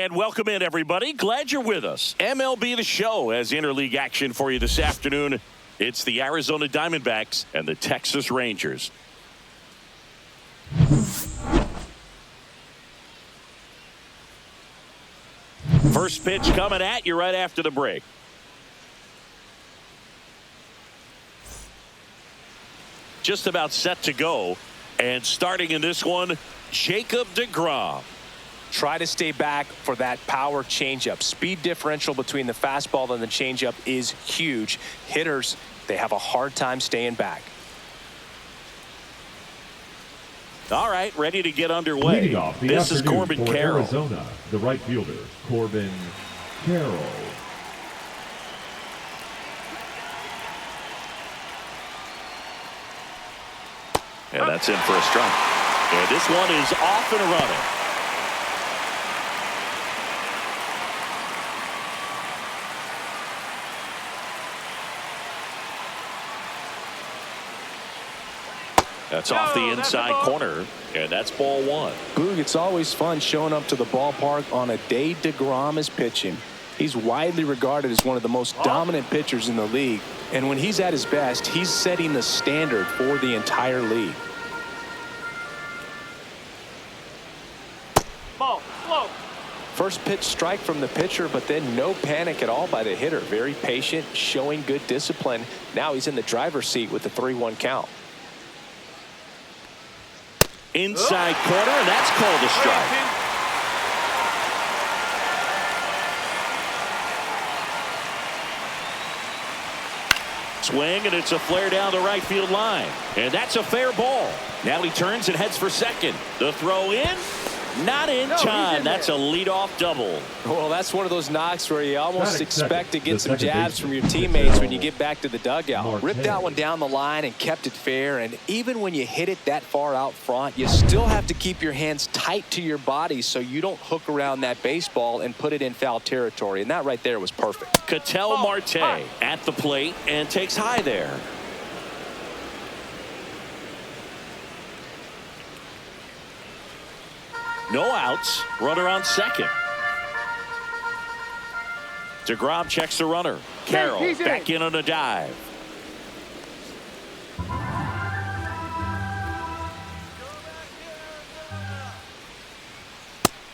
And welcome in, everybody. Glad you're with us. MLB The Show has interleague action for you this afternoon. It's the Arizona Diamondbacks and the Texas Rangers. First pitch coming at you right after the break. Just about set to go. And starting in this one, Jacob deGrom. Try to stay back for that power changeup. Speed differential between the fastball and the changeup is huge. Hitters, they have a hard time staying back. All right, ready to get underway. Leading off the This is afternoon Corbin for Carroll. Arizona, the right fielder, Corbin Carroll. And that's in for a strike. And this one is off and running. That's off the inside corner, and that's ball one. Boog, it's always fun showing up to the ballpark on a day deGrom is pitching. He's widely regarded as one of the most dominant pitchers in the league. And when he's at his best, he's setting the standard for the entire league. Ball, slow. First pitch strike from the pitcher, but then no panic at all by the hitter. Very patient, showing good discipline. Now he's in the driver's seat with the 3-1 count. Inside corner, and that's called a strike. Swing, and it's a flare down the right field line. And that's a fair ball. Now he turns and heads for second. The throw in. Not in time. That's a leadoff double. Well, that's one of those knocks where you almost expect to get some jabs from your teammates when you get back to the dugout. Ripped that one down the line and kept it fair. And even when you hit it that far out front, you still have to keep your hands tight to your body so you don't hook around that baseball and put it in foul territory. And that right there was perfect. Ketel Marte at the plate and takes high there. No outs. Runner on second. deGrom checks the runner. Carroll back in on a dive.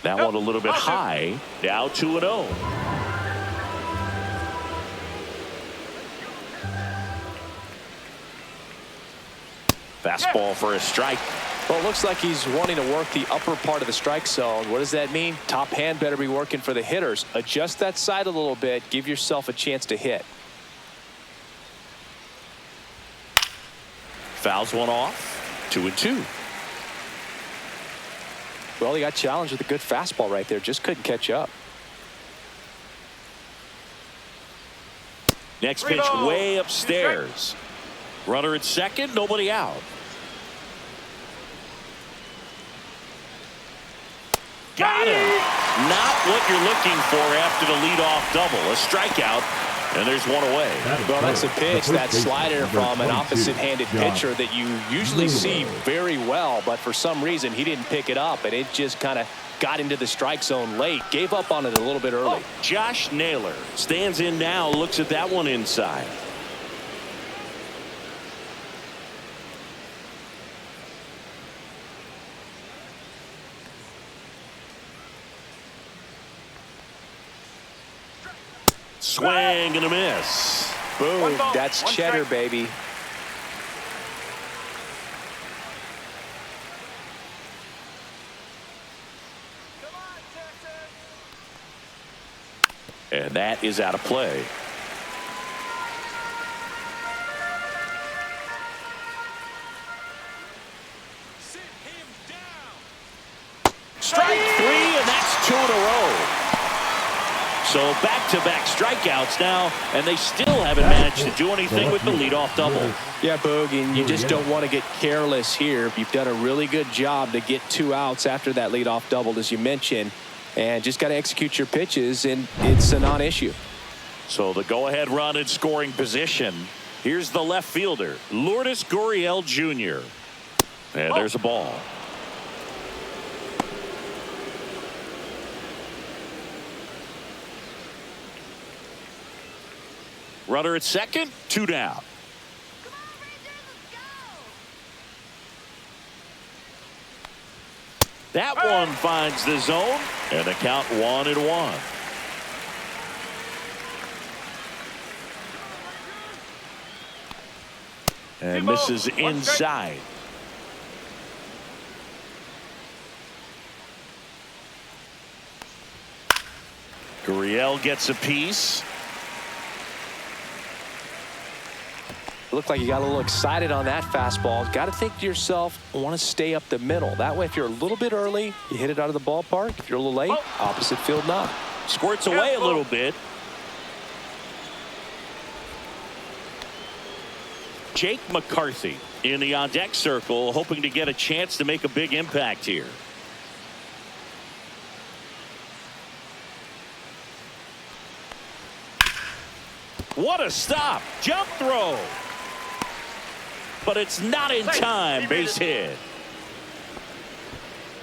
That one a little bit high. Now 2-0. Fastball for a strike. Well, it looks like he's wanting to work the upper part of the strike zone. What does that mean? Top hand better be working for the hitters. Adjust that side a little bit. Give yourself a chance to hit. Fouls one off. 2-2. Well, he got challenged with a good fastball right there. Just couldn't catch up. Next pitch way upstairs. Runner at second. Nobody out. Got him. Not what you're looking for after the leadoff double. A strikeout, and there's one away. Well, that's a pitch, that slider from an opposite-handed pitcher that you usually see very well, but for some reason he didn't pick it up, and it just kind of got into the strike zone late. Gave up on it a little bit early. Josh Naylor stands in now, looks at that one inside. Swing and a miss. Boom. That's cheddar, baby. And that is out of play. Strike three, and that's 2 in a row. So back-to-back strikeouts now, and they still haven't managed to do anything with the leadoff double. Yeah, Boog, and you just don't want to get careless here. You've done a really good job to get 2 outs after that leadoff double, as you mentioned, and just got to execute your pitches, and it's a non-issue. So the go-ahead run in scoring position. Here's the left fielder, Lourdes Gurriel Jr. And there's a ball. Runner at second, 2 down. That one finds the zone, and the count 1-1. And misses inside. Gurriel gets a piece. Looked like you got a little excited on that fastball. Got to think to yourself, I want to stay up the middle. That way, if you're a little bit early, you hit it out of the ballpark. If you're a little late, opposite field knock. Squirts away a little bit. Jake McCarthy in the on-deck circle, hoping to get a chance to make a big impact here. What a stop. Jump throw. But it's not in time. Base hit.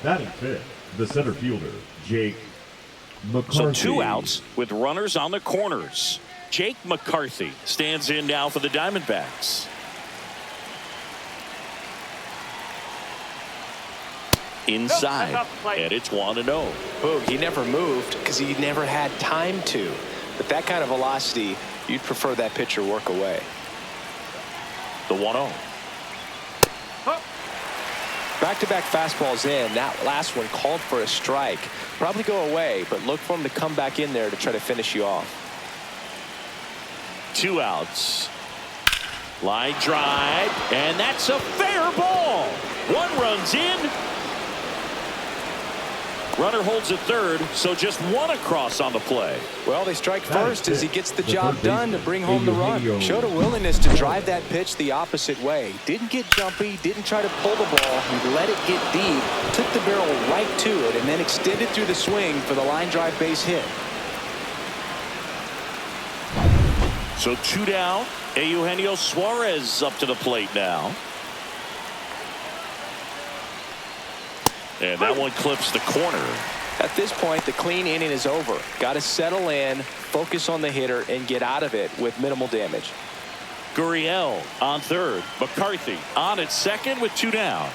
Batting fifth, the center fielder, Jake McCarthy. So 2 outs with runners on the corners. Jake McCarthy stands in now for the Diamondbacks. Inside, and it's 1-0. Boog, he never moved because he never had time to. But that kind of velocity, you'd prefer that pitcher work away. The 1-0. Back-to-back fastballs in. That last one called for a strike. Probably go away, but look for him to come back in there to try to finish you off. 2 outs. Line drive, and that's a fair ball. 1 runs in. Runner holds at third, so just 1 across on the play. Well, they strike first as he gets the job done to bring home the run. Showed a willingness to drive that pitch the opposite way. Didn't get jumpy, didn't try to pull the ball. He let it get deep, took the barrel right to it, and then extended through the swing for the line drive base hit. So 2 down. Eugenio Suarez up to the plate now. And that one clips the corner. At this point, the clean inning is over. Got to settle in, focus on the hitter, and get out of it with minimal damage. Gurriel on third. McCarthy on at second with 2 down.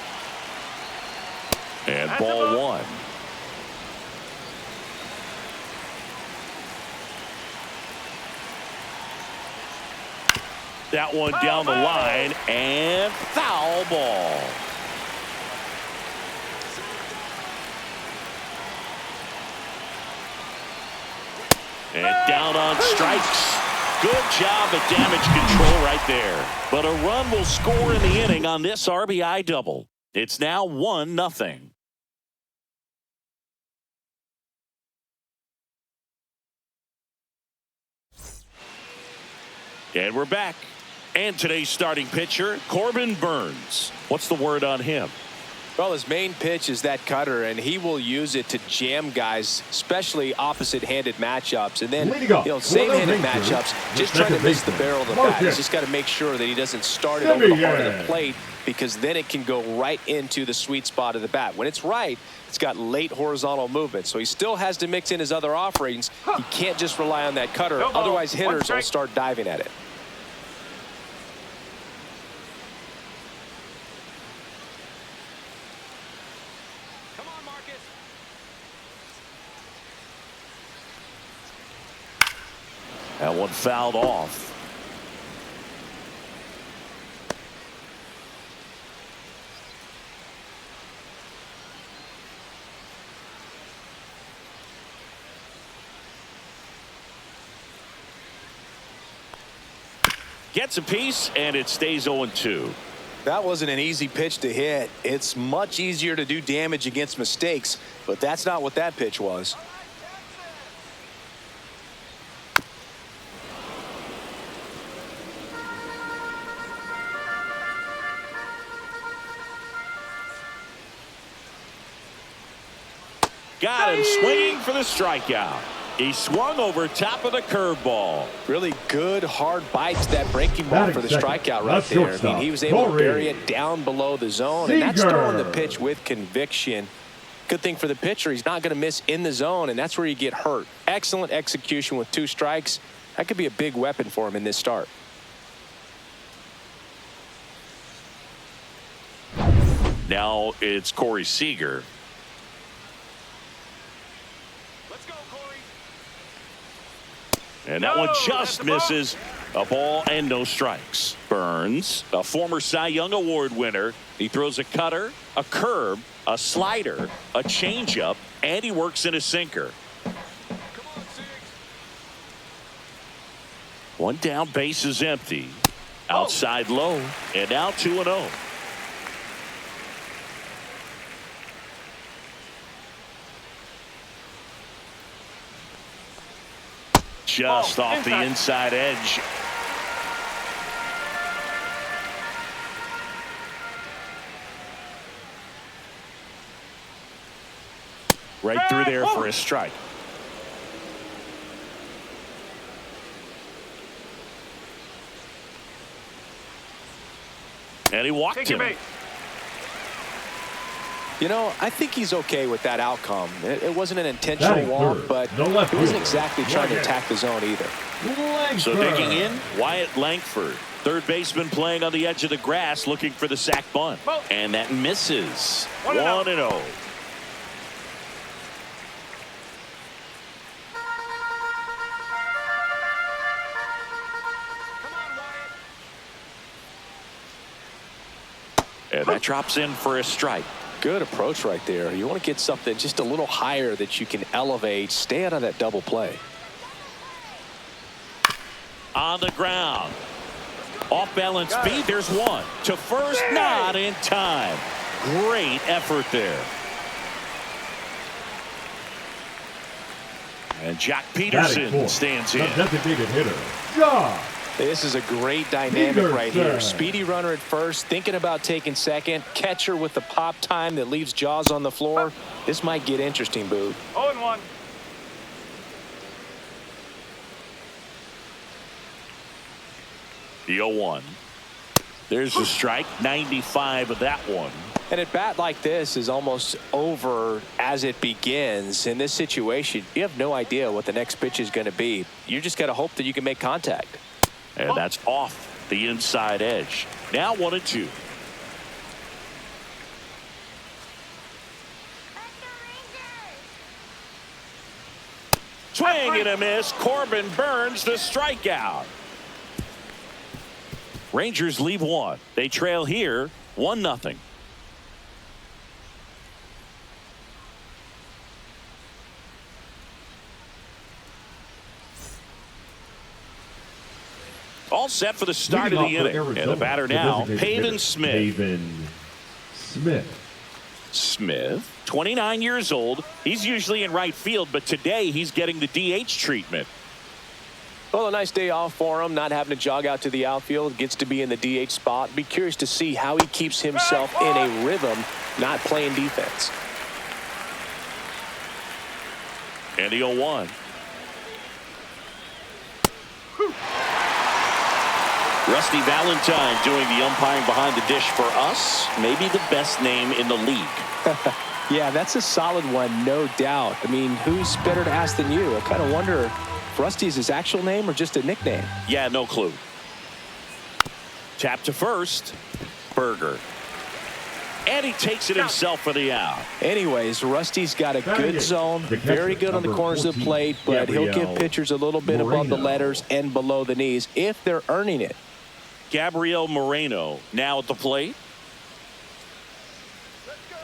And ball 1. That one down the line, and foul ball. And down on strikes. Good job at damage control right there. But a run will score in the inning on this RBI double. It's now 1-0. And we're back. And today's starting pitcher, Corbin Burnes. What's the word on him? Well, his main pitch is that cutter, and he will use it to jam guys, especially opposite-handed matchups. And then, same-handed matchups, just trying to miss the barrel of the bat. He's just got to make sure that he doesn't start it over the heart of the plate, because then it can go right into the sweet spot of the bat. When it's right, it's got late horizontal movement. So he still has to mix in his other offerings. He can't just rely on that cutter. Otherwise, hitters will start diving at it. That one fouled off. Gets a piece, and it stays 0-2. That wasn't an easy pitch to hit. It's much easier to do damage against mistakes, but that's not what that pitch was. Got him swinging for the strikeout. He swung over top of the curveball. Really good, hard bite to that breaking ball for the strikeout right there. I mean, he was able to bury it down below the zone, and that's throwing the pitch with conviction. Good thing for the pitcher, he's not going to miss in the zone, and that's where you get hurt. Excellent execution with 2 strikes. That could be a big weapon for him in this start. Now it's Corey Seager. Let's go, Corey. And that one just misses. A ball and no strikes. Burns, a former Cy Young Award winner. He throws a cutter, a curve, a slider, a changeup, and he works in a sinker. Come on, Six. One down, base is empty. Outside low, and now 2-0. Just off the inside edge. Right through there for a strike. And he walked him. You know, I think he's okay with that outcome. It wasn't an intentional walk, but he wasn't exactly trying to attack the zone either. So digging in, Wyatt Langford. Third baseman playing on the edge of the grass looking for the sac bunt. And that misses. 1-0. And that drops in for a strike. Good approach right there. You want to get something just a little higher that you can elevate. Stay out of that double play. On the ground. Off balance feet. There's one. To first, not in time. Great effort there. And Jack Peterson stands in. Designated hitter, Josh. This is a great dynamic right here. Speedy runner at first, thinking about taking second. Catcher with the pop time that leaves Jaws on the floor. This might get interesting, Boo. 0-1. The 0-1. There's a strike. 95 of that one. And at bat like this is almost over as it begins. In this situation, you have no idea what the next pitch is going to be. You just got to hope that you can make contact. And that's off the inside edge. Now 1-2. Swing and a miss. Corbin Burns the strikeout. Rangers leave one. They trail here 1-0. All set for the start of the inning. And the batter now, Pavin Smith. Smith, 29 years old. He's usually in right field, but today he's getting the DH treatment. Well, a nice day off for him, not having to jog out to the outfield. Gets to be in the DH spot. Be curious to see how he keeps himself in a rhythm, not playing defense. And the 0-1. Rusty Valentine doing the umpiring behind the dish for us. Maybe the best name in the league. Yeah, that's a solid one, no doubt. I mean, who's better to ask than you? I kind of wonder if Rusty is his actual name or just a nickname. Yeah, no clue. Tap to first. Berger. And he takes it himself for the out. Anyways, Rusty's got a good zone, very good on the corners of the plate, but he'll give pitchers a little bit above the letters and below the knees if they're earning it. Gabriel Moreno now at the plate. Let's go,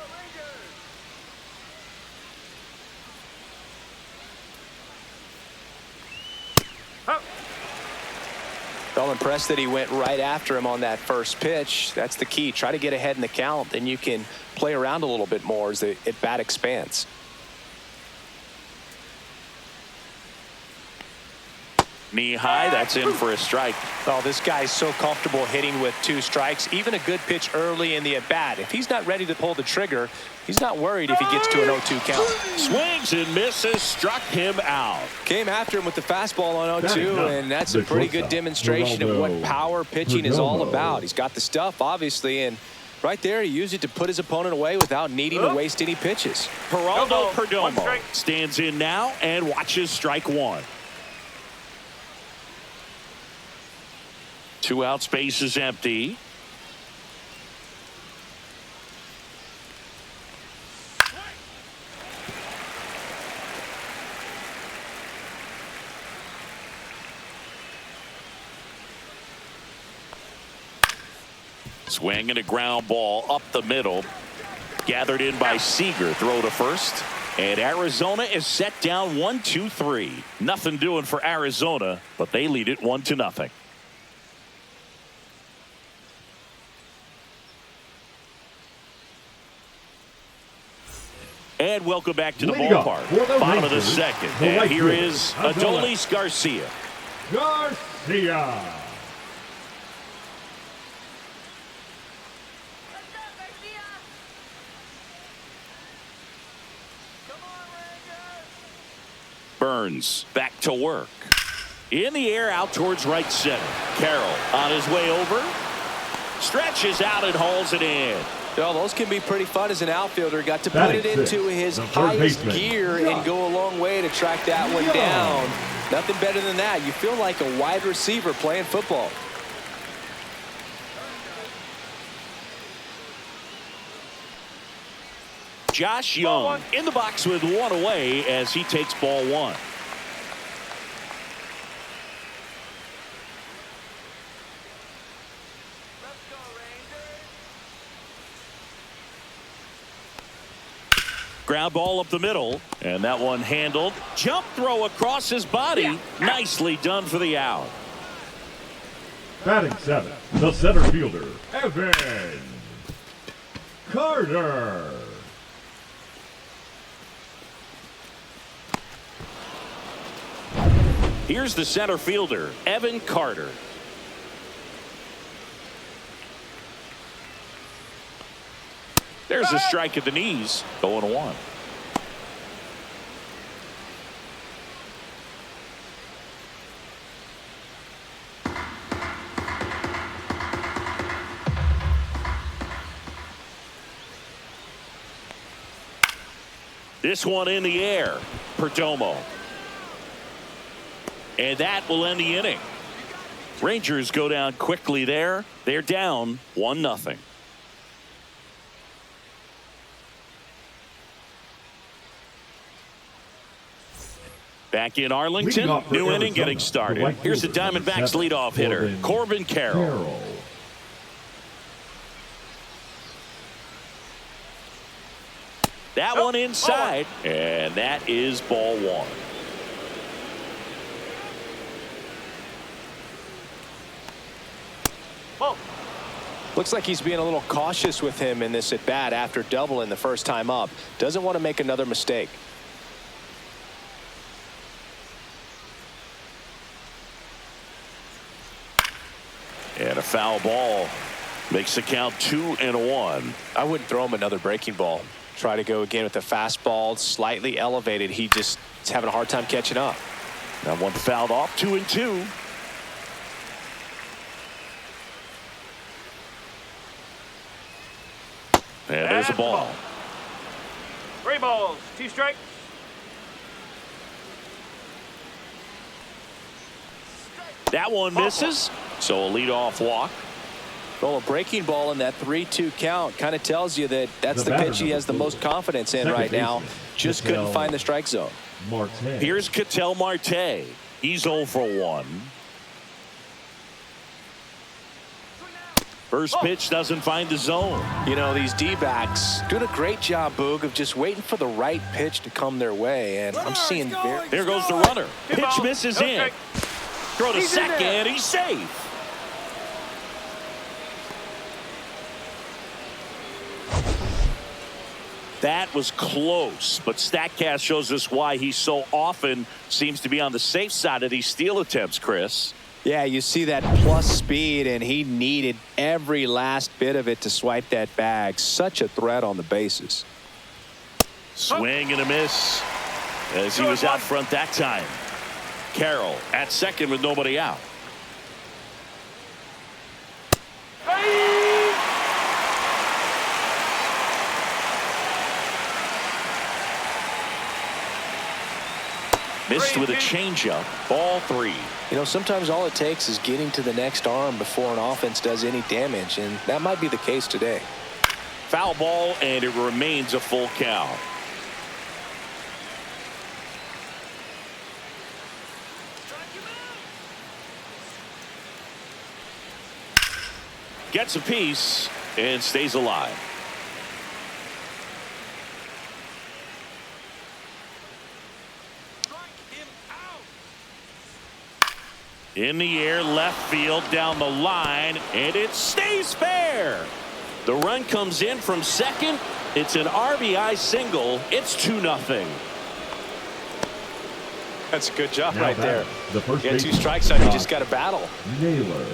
Rangers. Well, impressed that he went right after him on that first pitch. That's the key. Try to get ahead in the count, then you can play around a little bit more as the at-bat expands. Knee high, that's in for a strike. Oh, this guy's so comfortable hitting with 2 strikes. Even a good pitch early in the at-bat. If he's not ready to pull the trigger, he's not worried if he gets to an 0-2 count. Swings and misses, struck him out. Came after him with the fastball on 0-2, and that's a pretty good demonstration of what power pitching is all about. He's got the stuff, obviously, and right there he used it to put his opponent away without needing to waste any pitches. Geraldo Perdomo stands in now and watches strike 1. 2 out, space is empty. Swing and a ground ball up the middle. Gathered in by Seager. Throw to first. And Arizona is set down 1-2-3. Nothing doing for Arizona, but they lead it 1-0. And welcome back to the ballpark. Bottom of the second. And here is Adolis Garcia. Garcia. Burns back to work. In the air out towards right center. Carroll on his way over. Stretches out and hauls it in. Well, those can be pretty fun as an outfielder. Got to put it into his highest gear and go a long way to track that one down. Nothing better than that. You feel like a wide receiver playing football. Josh Young in the box with one away as he takes ball 1. Ground ball up the middle, and that one handled. Jump throw across his body. Nicely done for the out. Batting 7th, the center fielder, Evan Carter. Here's the center fielder, Evan Carter. There's a strike at the knees. 0-1. This one in the air. Perdomo. And that will end the inning. Rangers go down quickly there. They're down 1-0. Back in Arlington, new inning getting started. Here's the Diamondbacks leadoff hitter, Corbin Carroll. That one inside, and that is ball 1. Looks like he's being a little cautious with him in this at bat after doubling the first time up. Doesn't want to make another mistake. And a foul ball makes the count 2-1. I wouldn't throw him another breaking ball. Try to go again with the fastball, slightly elevated. He just is having a hard time catching up. That one fouled off. 2-2. And there's a ball. 3 balls, 2 strikes. That one misses. So a leadoff walk. Well, a breaking ball in that 3-2 count kind of tells you that that's the pitch he has the most confidence in right now. Just couldn't find the strike zone. Here's Ketel Marte. He's 0 for 1. First pitch doesn't find the zone. You know, these D-backs doing a great job, Boog, of just waiting for the right pitch to come their way. And I'm seeing there goes the runner. Pitch misses in. Throw to second. He's safe. That was close, but StatCast shows us why he so often seems to be on the safe side of these steal attempts, Chris. Yeah, you see that plus speed, and he needed every last bit of it to swipe that bag. Such a threat on the bases. Swing and a miss as he was out front that time. Carroll at second with nobody out. Missed with a changeup. Ball 3. You know, sometimes all it takes is getting to the next arm before an offense does any damage, and that might be the case today. Foul ball, and it remains a full count. Gets a piece and stays alive. In the air, left field, down the line, and it stays fair. The run comes in from second. It's an RBI single. It's 2-0. That's a good job Now right there. The first You got 2 baseman, strikes on you, Josh just got to battle. Naylor.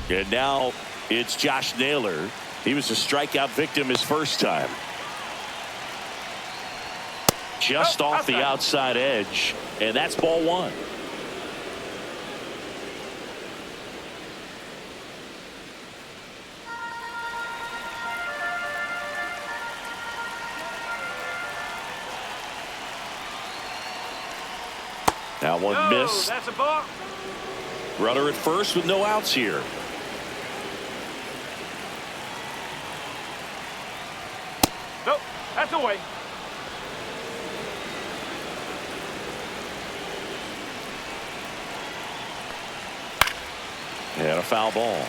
And now it's Josh Naylor. He was a strikeout victim his first time. Just off the outside edge, and that's ball 1. Now one missed. That's a ball. Runner at first with no outs here. Nope, that's away. And a foul ball.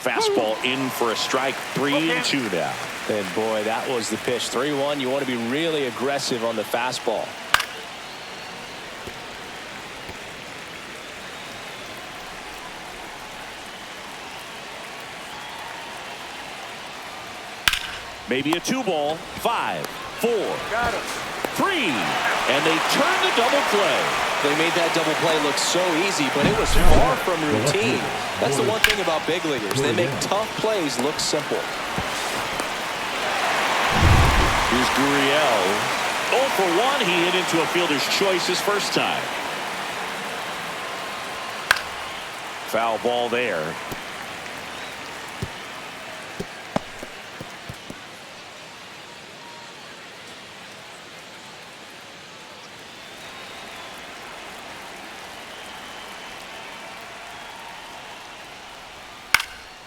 Fastball in for a strike. 3-2 now. And boy, that was the pitch. 3-1. You want to be really aggressive on the fastball. Maybe a 2-ball. 5, 4, Got him. 3, and they turn the double play. They made that double play look so easy, but it was far from routine. That's the one thing about big leaguers. They make tough plays look simple. Here's Gurriel. 0 for 1. He hit into a fielder's choice his first time. Foul ball there.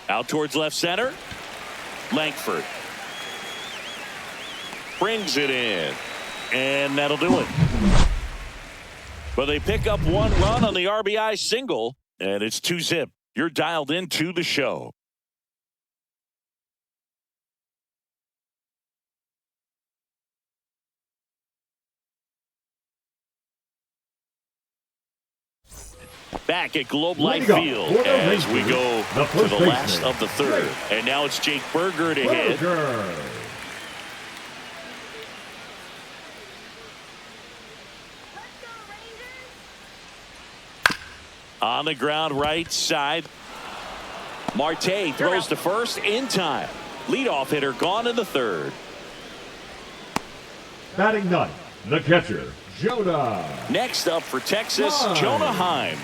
Out towards left center. Langford brings it in, and that'll do it. But they pick up 1 run on the RBI single, and it's 2-zip. You're dialed into the show. Back at Globe Life Field as we go to the last of the third. And now it's Jake Burger to hit. On the ground right side. Marte throws to first in time. Leadoff hitter gone in the third. Batting ninth, the catcher, Jonah. Next up for Texas, Jonah Heim.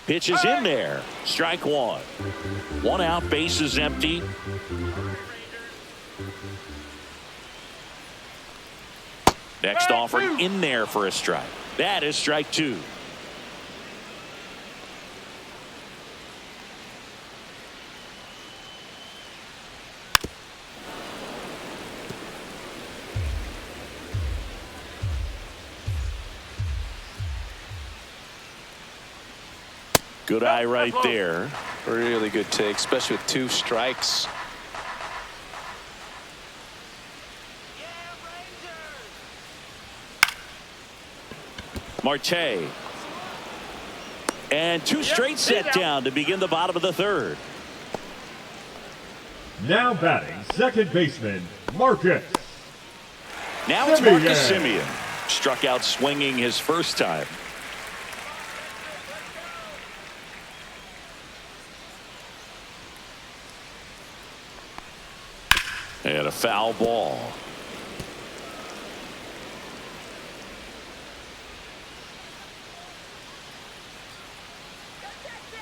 Pitch is in there. Strike 1. 1 out, base is empty. Next offering in there for a strike. That is strike 2. Good eye right there. Really good take, especially with 2 strikes. Marte. And 2 straight set down to begin the bottom of the third. Now batting second baseman, Marcus. Now it's Marcus Semien. Struck out swinging his first time. And a foul ball.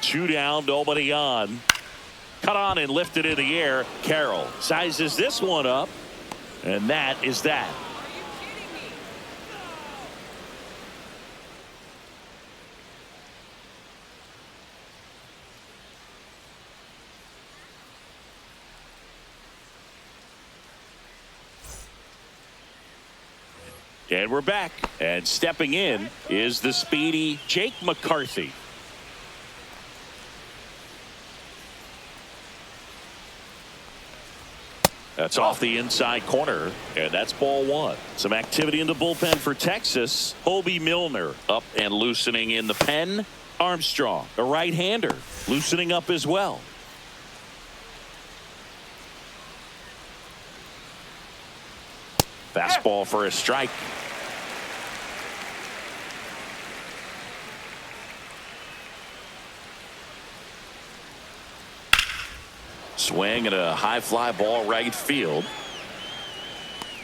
Two down, nobody on. Cut on and lifted in the air. Carroll sizes this one up. And that is that. And we're back. And stepping in is the speedy Jake McCarthy. That's off the inside corner, and that's ball one. Some activity in the bullpen for Texas. Hobie Milner up and loosening in the pen. Armstrong, a right-hander, loosening up as well. Fastball for a strike. Swing and a high fly ball right field.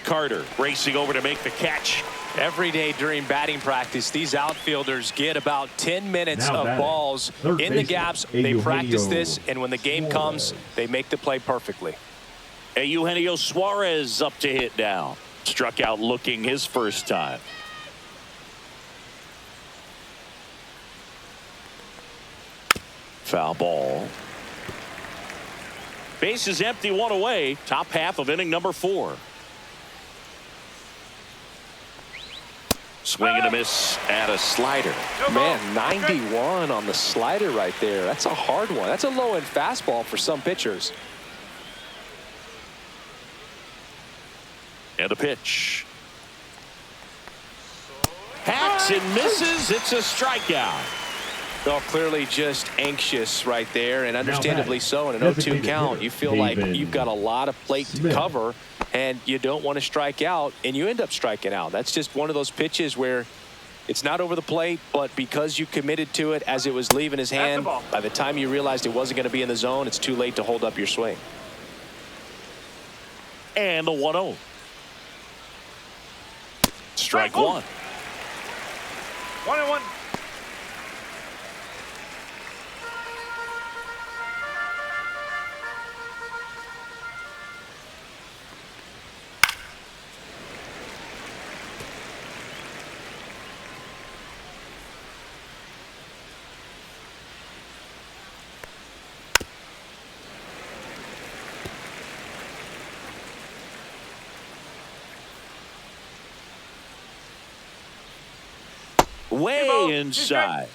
Carter racing over to make the catch. Every day during batting practice, these outfielders get about 10 minutes of balls in the gaps. They practice this, and when the game comes, they make the play perfectly. Eugenio Suarez up to hit now. Struck out looking his first time. Foul ball. Base is empty, one away. Top half of inning number 4. Swing and a miss at a slider. Man, 91 on the slider right there. That's a hard one. That's a low-end fastball for some pitchers. And a pitch. Hacks and misses. It's a strikeout. Well, clearly just anxious right there, and understandably so. In an 0-2 count, you feel like you've got a lot of plate to cover, and you don't want to strike out, and you end up striking out. That's just one of those pitches where it's not over the plate, but because you committed to it as it was leaving his hand, by the time you realized it wasn't going to be in the zone, it's too late to hold up your swing. And the 1-0. Strike one. 1-1. Way inside.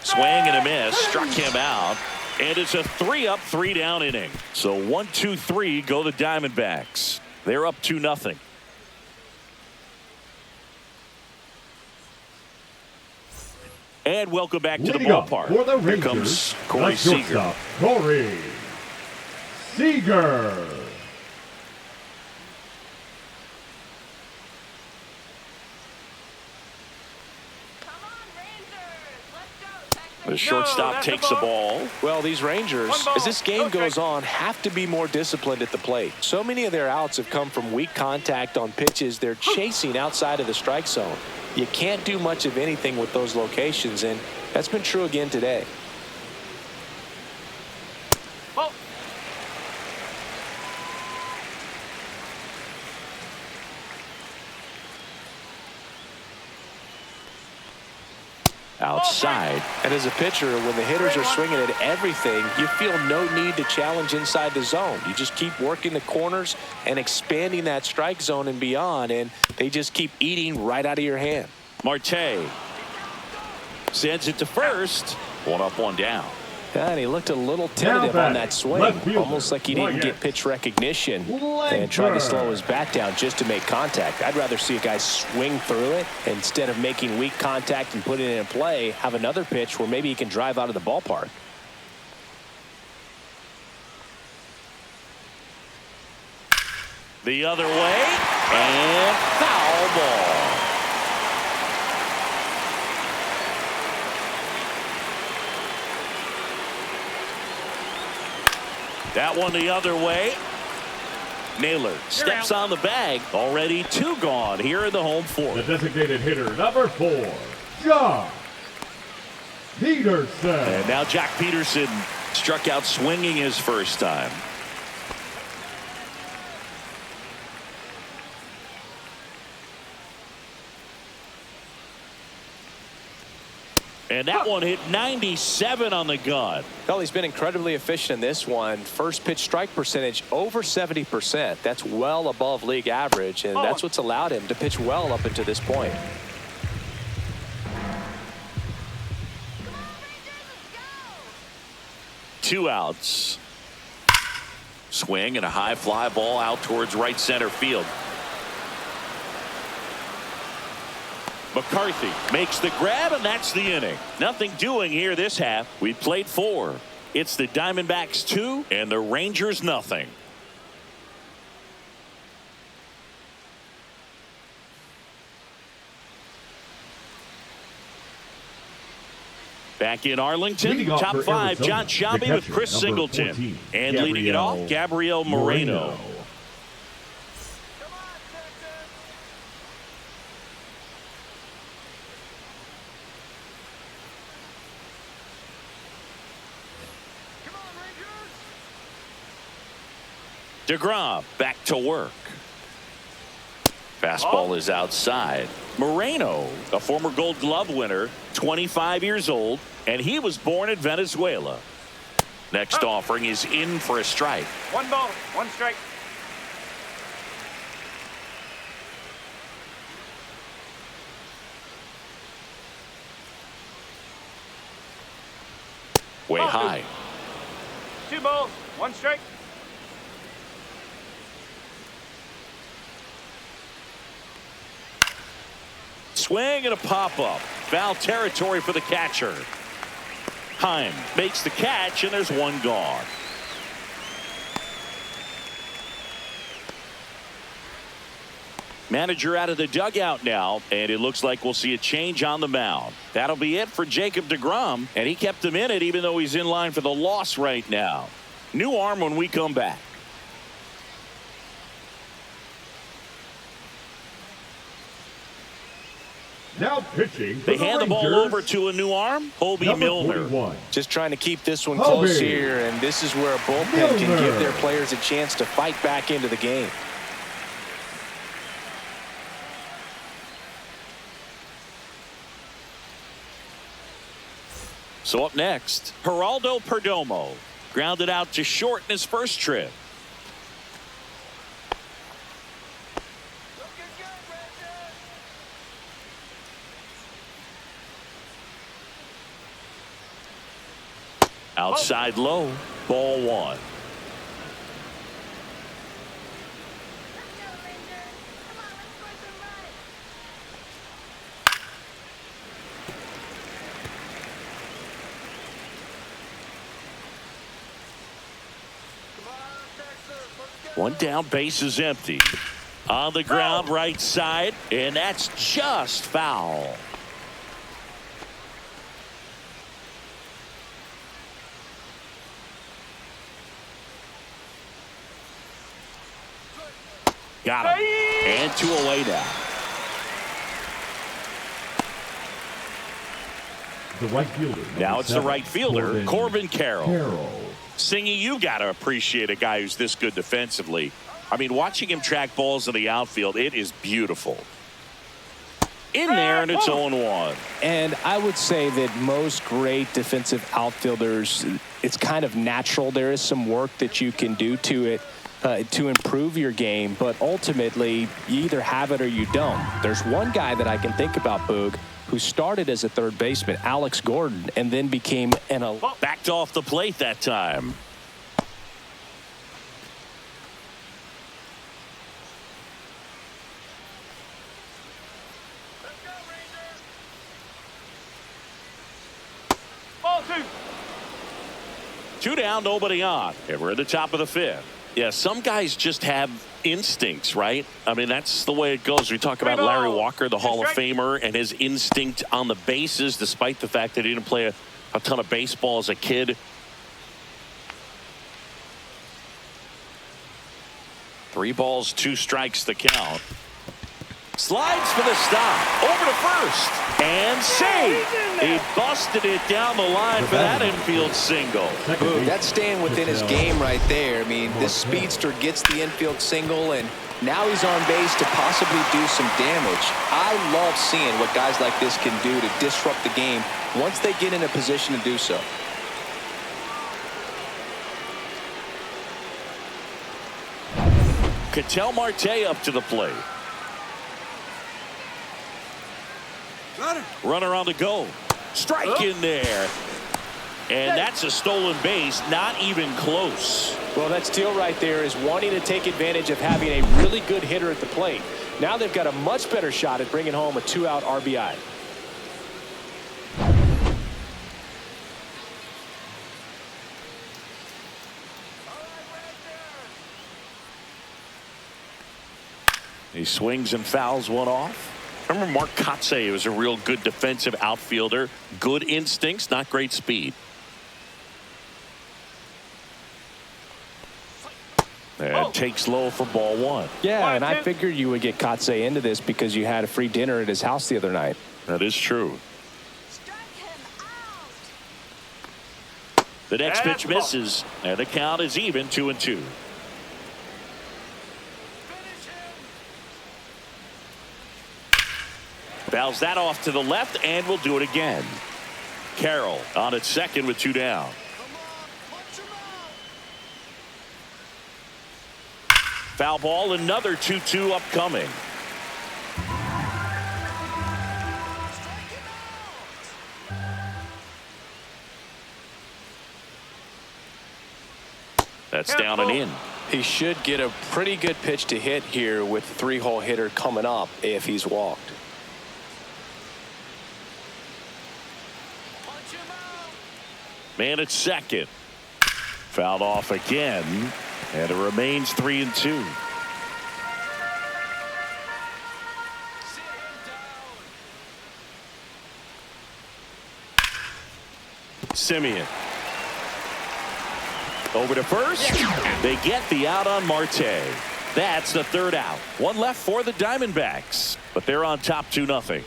Swing and a miss. Struck him out. And it's a 3-up, 3-down inning. So 1, 2, 3 go the Diamondbacks. They're up 2-0. And welcome back to the ballpark. For the Here comes Corey Seager. Corey Seager. The shortstop takes the ball. Well, these Rangers, as this game goes on, have to be more disciplined at the plate. So many of their outs have come from weak contact on pitches they're chasing outside of the strike zone. You can't do much of anything with those locations, and that's been true again today. Outside. And as a pitcher, when the hitters are swinging at everything, you feel no need to challenge inside the zone. You just keep working the corners and expanding that strike zone and beyond, and they just keep eating right out of your hand. Marte sends it to first. 1 up, 1 down. And he looked a little tentative on that swing, almost like he didn't get pitch recognition and tried to slow his bat down just to make contact. I'd rather see a guy swing through it instead of making weak contact and putting it in play, have another pitch where maybe he can drive out of the ballpark. The other way, and foul ball. That one the other way. Naylor steps on the bag. Already 2 gone here in the home The fourth. designated hitter, number 4, Jock Peterson. And now Jack Peterson struck out swinging his first time. And that one hit 97 on the gun. Well, he's been incredibly efficient in this one. First pitch strike percentage over 70%. That's well above league average, and that's what's allowed him to pitch well up until this point. Two outs. Swing and a high fly ball out towards right center field. McCarthy makes the grab, and that's the inning. Nothing doing here this half. We played 4. It's the Diamondbacks 2 and the Rangers nothing. Back in Arlington, top 5, Arizona, John Shelby with Chris Singleton. 14, and leading it off, Gabriel Moreno. DeGrom back to work. Fastball is outside. Moreno, a former Gold Glove winner, 25 years old, and he was born in Venezuela. Next offering is in for a strike. 1 ball, 1 strike. Way high. 2 balls, 1 strike. Swing and a pop-up. Foul territory for the catcher. Heim makes the catch, and there's 1 gone. Manager out of the dugout now, and it looks like we'll see a change on the mound. That'll be it for Jacob DeGrom, and he kept him in it even though he's in line for the loss right now. New arm when we come back. Now pitching. They hand the ball over to a new arm, Hobie Milner. 41. Just trying to keep this one close here, and this is where a bullpen can give their players a chance to fight back into the game. So up next, Geraldo Perdomo grounded out to short in his first trip. Outside low, ball 1. One down, base is empty. On the ground, right side, and that's just foul. Got him. And 2 away now. The right fielder. Now it's the right fielder, Corbin Carroll. Carroll. Singy, you got to appreciate a guy who's this good defensively. I mean, watching him track balls in the outfield, it is beautiful. In there, and it's 0-1. And I would say that most great defensive outfielders, it's kind of natural. There is some work that you can do to it to improve your game, but ultimately, you either have it or you don't. There's one guy that I can think about, Boog, who started as a third baseman, Alex Gordon, and then became an backed off the plate that time. Ball 2. 2 down, nobody on. And we're at the top of the 5th. Yeah, some guys just have instincts, right? I mean, that's the way it goes. We talk about Larry Walker, the Hall of Famer, and his instinct on the bases, despite the fact that he didn't play a ton of baseball as a kid. 3 balls, 2 strikes the count. Slides for the stop. Over to first. And save. He busted it down the line for that infield single. Boom, that's staying within his game right there. I mean, this speedster gets the infield single, and now he's on base to possibly do some damage. I love seeing what guys like this can do to disrupt the game once they get in a position to do so. Ketel Marte up to the plate. Runner on the go. Strike in there. And that's a stolen base. Not even close. Well, that steal right there is wanting to take advantage of having a really good hitter at the plate. Now they've got a much better shot at bringing home a 2-out RBI. He swings and fouls one off. Remember Mark Kotsay was a real good defensive outfielder. Good instincts, not great speed. And takes low for ball 1. Yeah, and I figured you would get Kotsay into this because you had a free dinner at his house the other night. That is true. The next pitch misses, and the count is even 2-2. Fouls that off to the left, and will do it again. Carroll on at second with 2 down. Foul ball, another 2-2 upcoming. That's down and in. He should get a pretty good pitch to hit here with 3-hole hitter coming up if he's walked. Man at second. Fouled off again, and it remains 3-2. Simeon. Over to first. They get the out on Marte. That's the 3rd out. 1 left for the Diamondbacks, but they're on top 2-0.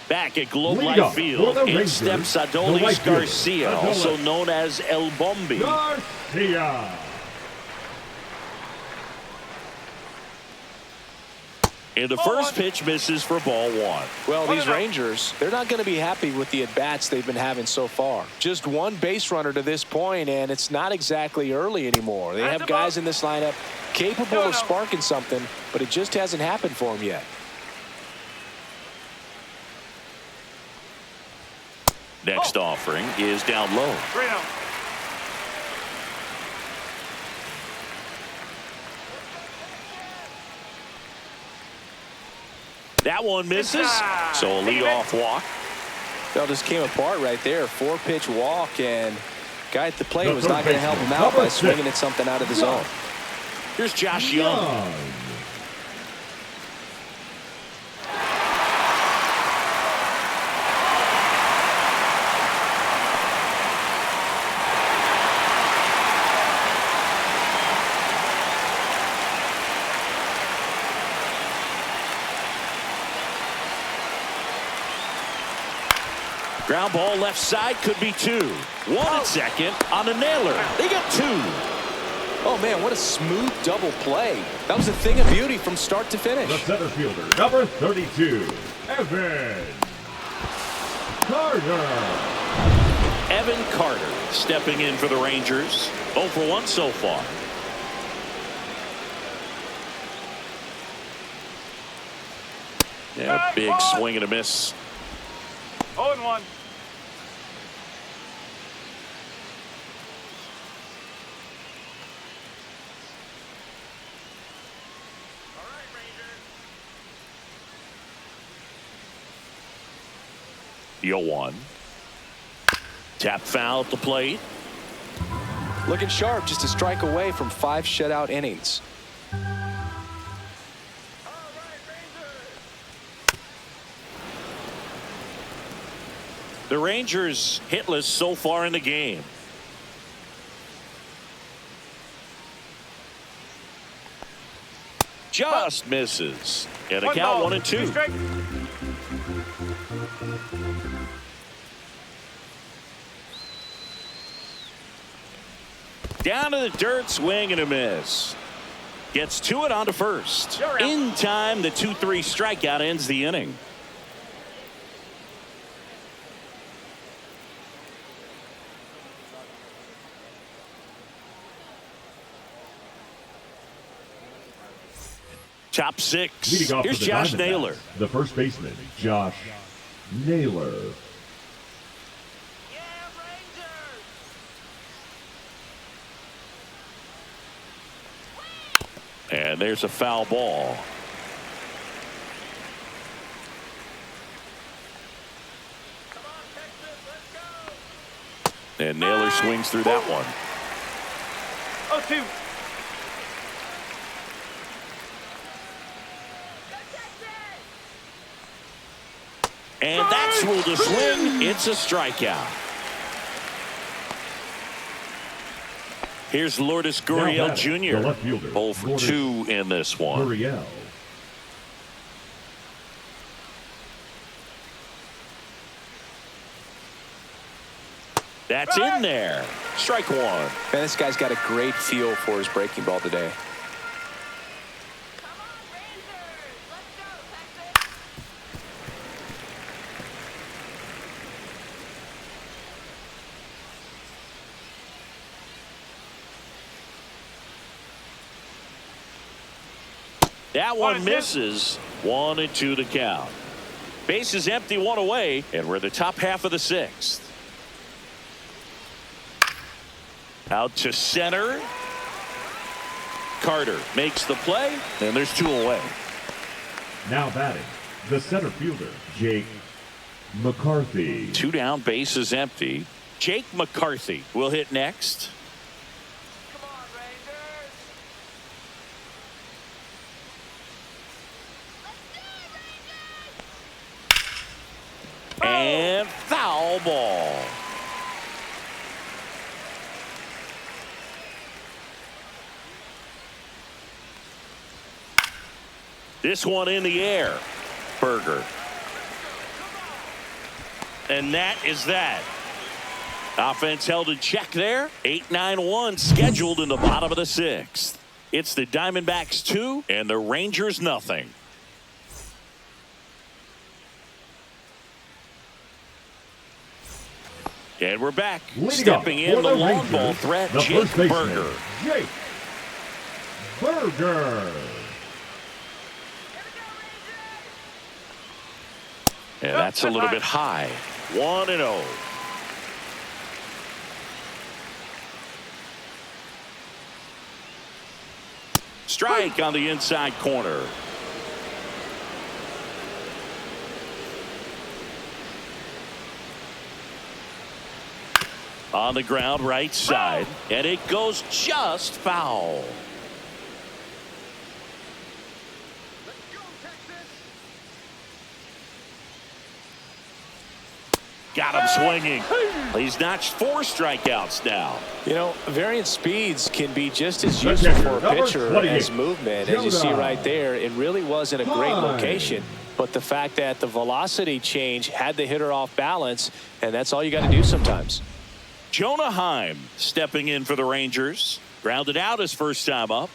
Back at Globe Life Field, in steps Adolis Garcia, also known as El Bombi. Garcia. And the first pitch misses for ball 1. Well, these Rangers, they're not going to be happy with the at-bats they've been having so far. Just 1 base runner to this point, and it's not exactly early anymore. They have guys in this lineup capable of sparking something, but it just hasn't happened for them yet. Next offering is down low. 3-0. That one misses, so a leadoff walk. Well, just came apart right there. 4-pitch walk, and guy at the plate was not going to help him out by swinging at something out of the zone. Here's Josh Young. Ground ball left side, could be 2. 1 at second on a nailer. They get 2. Oh, man, what a smooth double play. That was a thing of beauty from start to finish. The center fielder, number 32, Evan Carter. Evan Carter stepping in for the Rangers. 0 for 1 so far. Yeah, big swing and a miss. 0-1. The 0-1. Tap foul at the plate. Looking sharp, just a strike away from 5 shutout innings. The Rangers hitless so far in the game. Just misses. And a count 1-2. Down to the dirt, swing and a miss. Gets to it on to first. In time, the 2-3 strikeout ends the inning. Top six. Here's Josh Naylor. The first baseman, Josh Naylor. And there's a foul ball. And Naylor swings through that one. 0-2. And that's ruled a swing. It's a strikeout. Here's Lourdes Gurriel Jr. 0 for 2 in this one. Gurriel. That's in there. Strike one. Man, this guy's got a great feel for his breaking ball today. That one misses. 1-2 to count. Base is empty, one away, and we're in the top half of the sixth. Out to center. Carter makes the play, and there's 2 away. Now batting, the center fielder, Jake McCarthy. 2 down, base is empty. Jake McCarthy will hit next. And foul ball. This one in the air. Berger. And that is that. Offense held in check there. 8-9-1 scheduled in the bottom of the sixth. It's the Diamondbacks 2 and the Rangers nothing. And we're back. Stepping in the long ball threat, Jake Berger. Jake Berger. And that's a little bit high. 1-0. Strike on the inside corner. On the ground, right side, and it goes just foul. Got him swinging. He's notched 4 strikeouts now. You know, variant speeds can be just as useful for a pitcher as movement. As you see right there, it really wasn't a great location. But the fact that the velocity change had the hitter off balance, and that's all you got to do sometimes. Jonah Heim stepping in for the Rangers. Grounded out his first time up.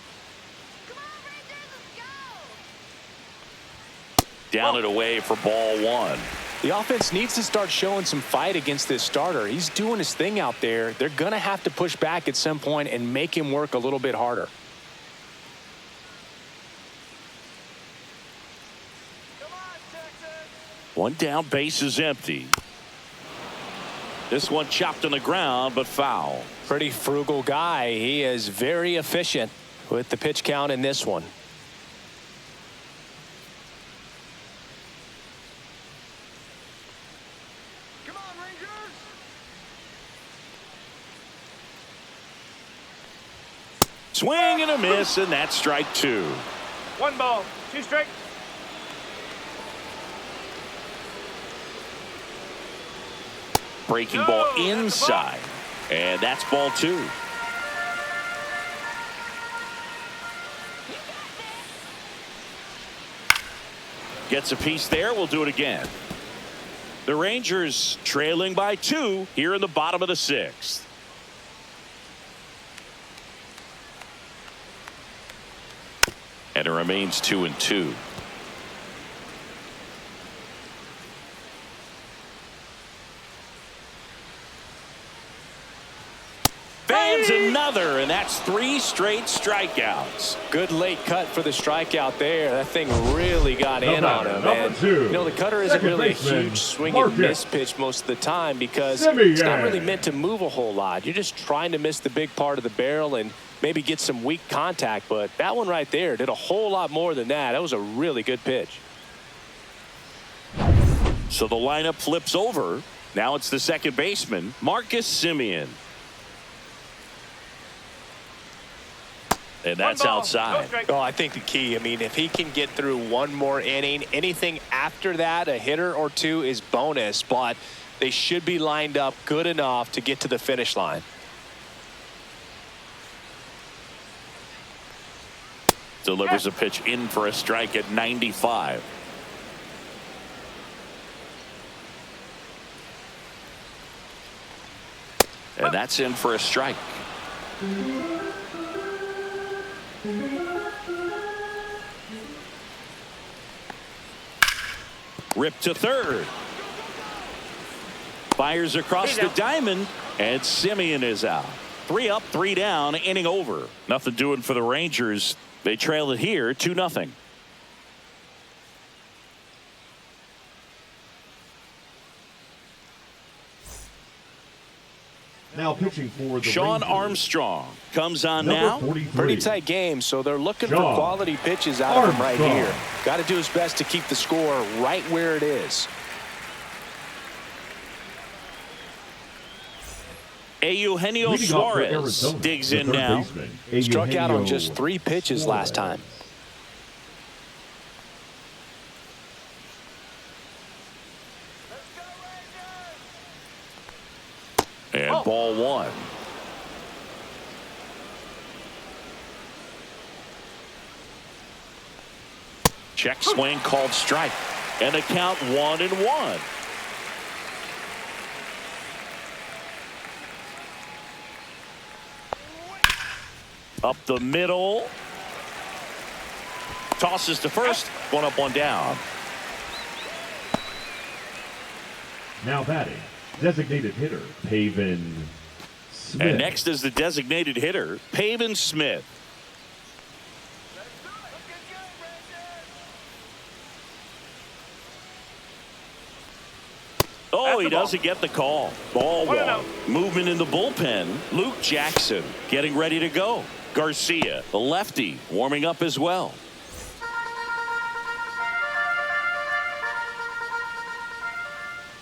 Down and away for ball 1. The offense needs to start showing some fight against this starter. He's doing his thing out there. They're going to have to push back at some point and make him work a little bit harder. One down, base is empty. This one chopped on the ground, but foul. Pretty frugal guy. He is very efficient with the pitch count in this one. Come on, Rangers! Swing and a miss, and that's strike 2. 1 ball, 2 strikes. Breaking ball inside. And that's ball 2. Gets a piece there. We'll do it again. The Rangers trailing by 2 here in the bottom of the 6th. And it remains 2-2. Fans another, and that's 3 straight strikeouts. Good late cut for the strikeout there. That thing really got in on him. And, you know, the cutter isn't really a huge swing and miss pitch most of the time because it's not really meant to move a whole lot. You're just trying to miss the big part of the barrel and maybe get some weak contact. But that one right there did a whole lot more than that. That was a really good pitch. So the lineup flips over. Now it's the second baseman, Marcus Semien. And that's outside. Oh, I think the key, I mean, if he can get through one more inning, anything after that, a hitter or 2 is bonus, but they should be lined up good enough to get to the finish line. Delivers a pitch in for a strike at 95. And that's in for a strike. Ripped to third. Fires across the diamond, and Semien is out. 3 up, 3 down, inning over. Nothing doing for the Rangers. They trail it here 2-0. Now pitching for the Sean Rangers, Armstrong comes on number now. 43. Pretty tight game, so they're looking for Sean quality pitches out of him right Armstrong. here. Got to do his best to keep the score right where it is. Eugenio Leading off for Suarez Arizona, digs the in third now. baseman, Struck out on Eugenio just 3 pitches last time. And ball 1. Check swing called strike. And the count 1-1. Up the middle. Tosses to first. 1 up, 1 down. Now batting, designated hitter, Pavin Smith. And next is the designated hitter, Pavin Smith. Oh, he doesn't get the call. Ball 1. Movement in the bullpen. Luke Jackson getting ready to go. Garcia, the lefty, warming up as well.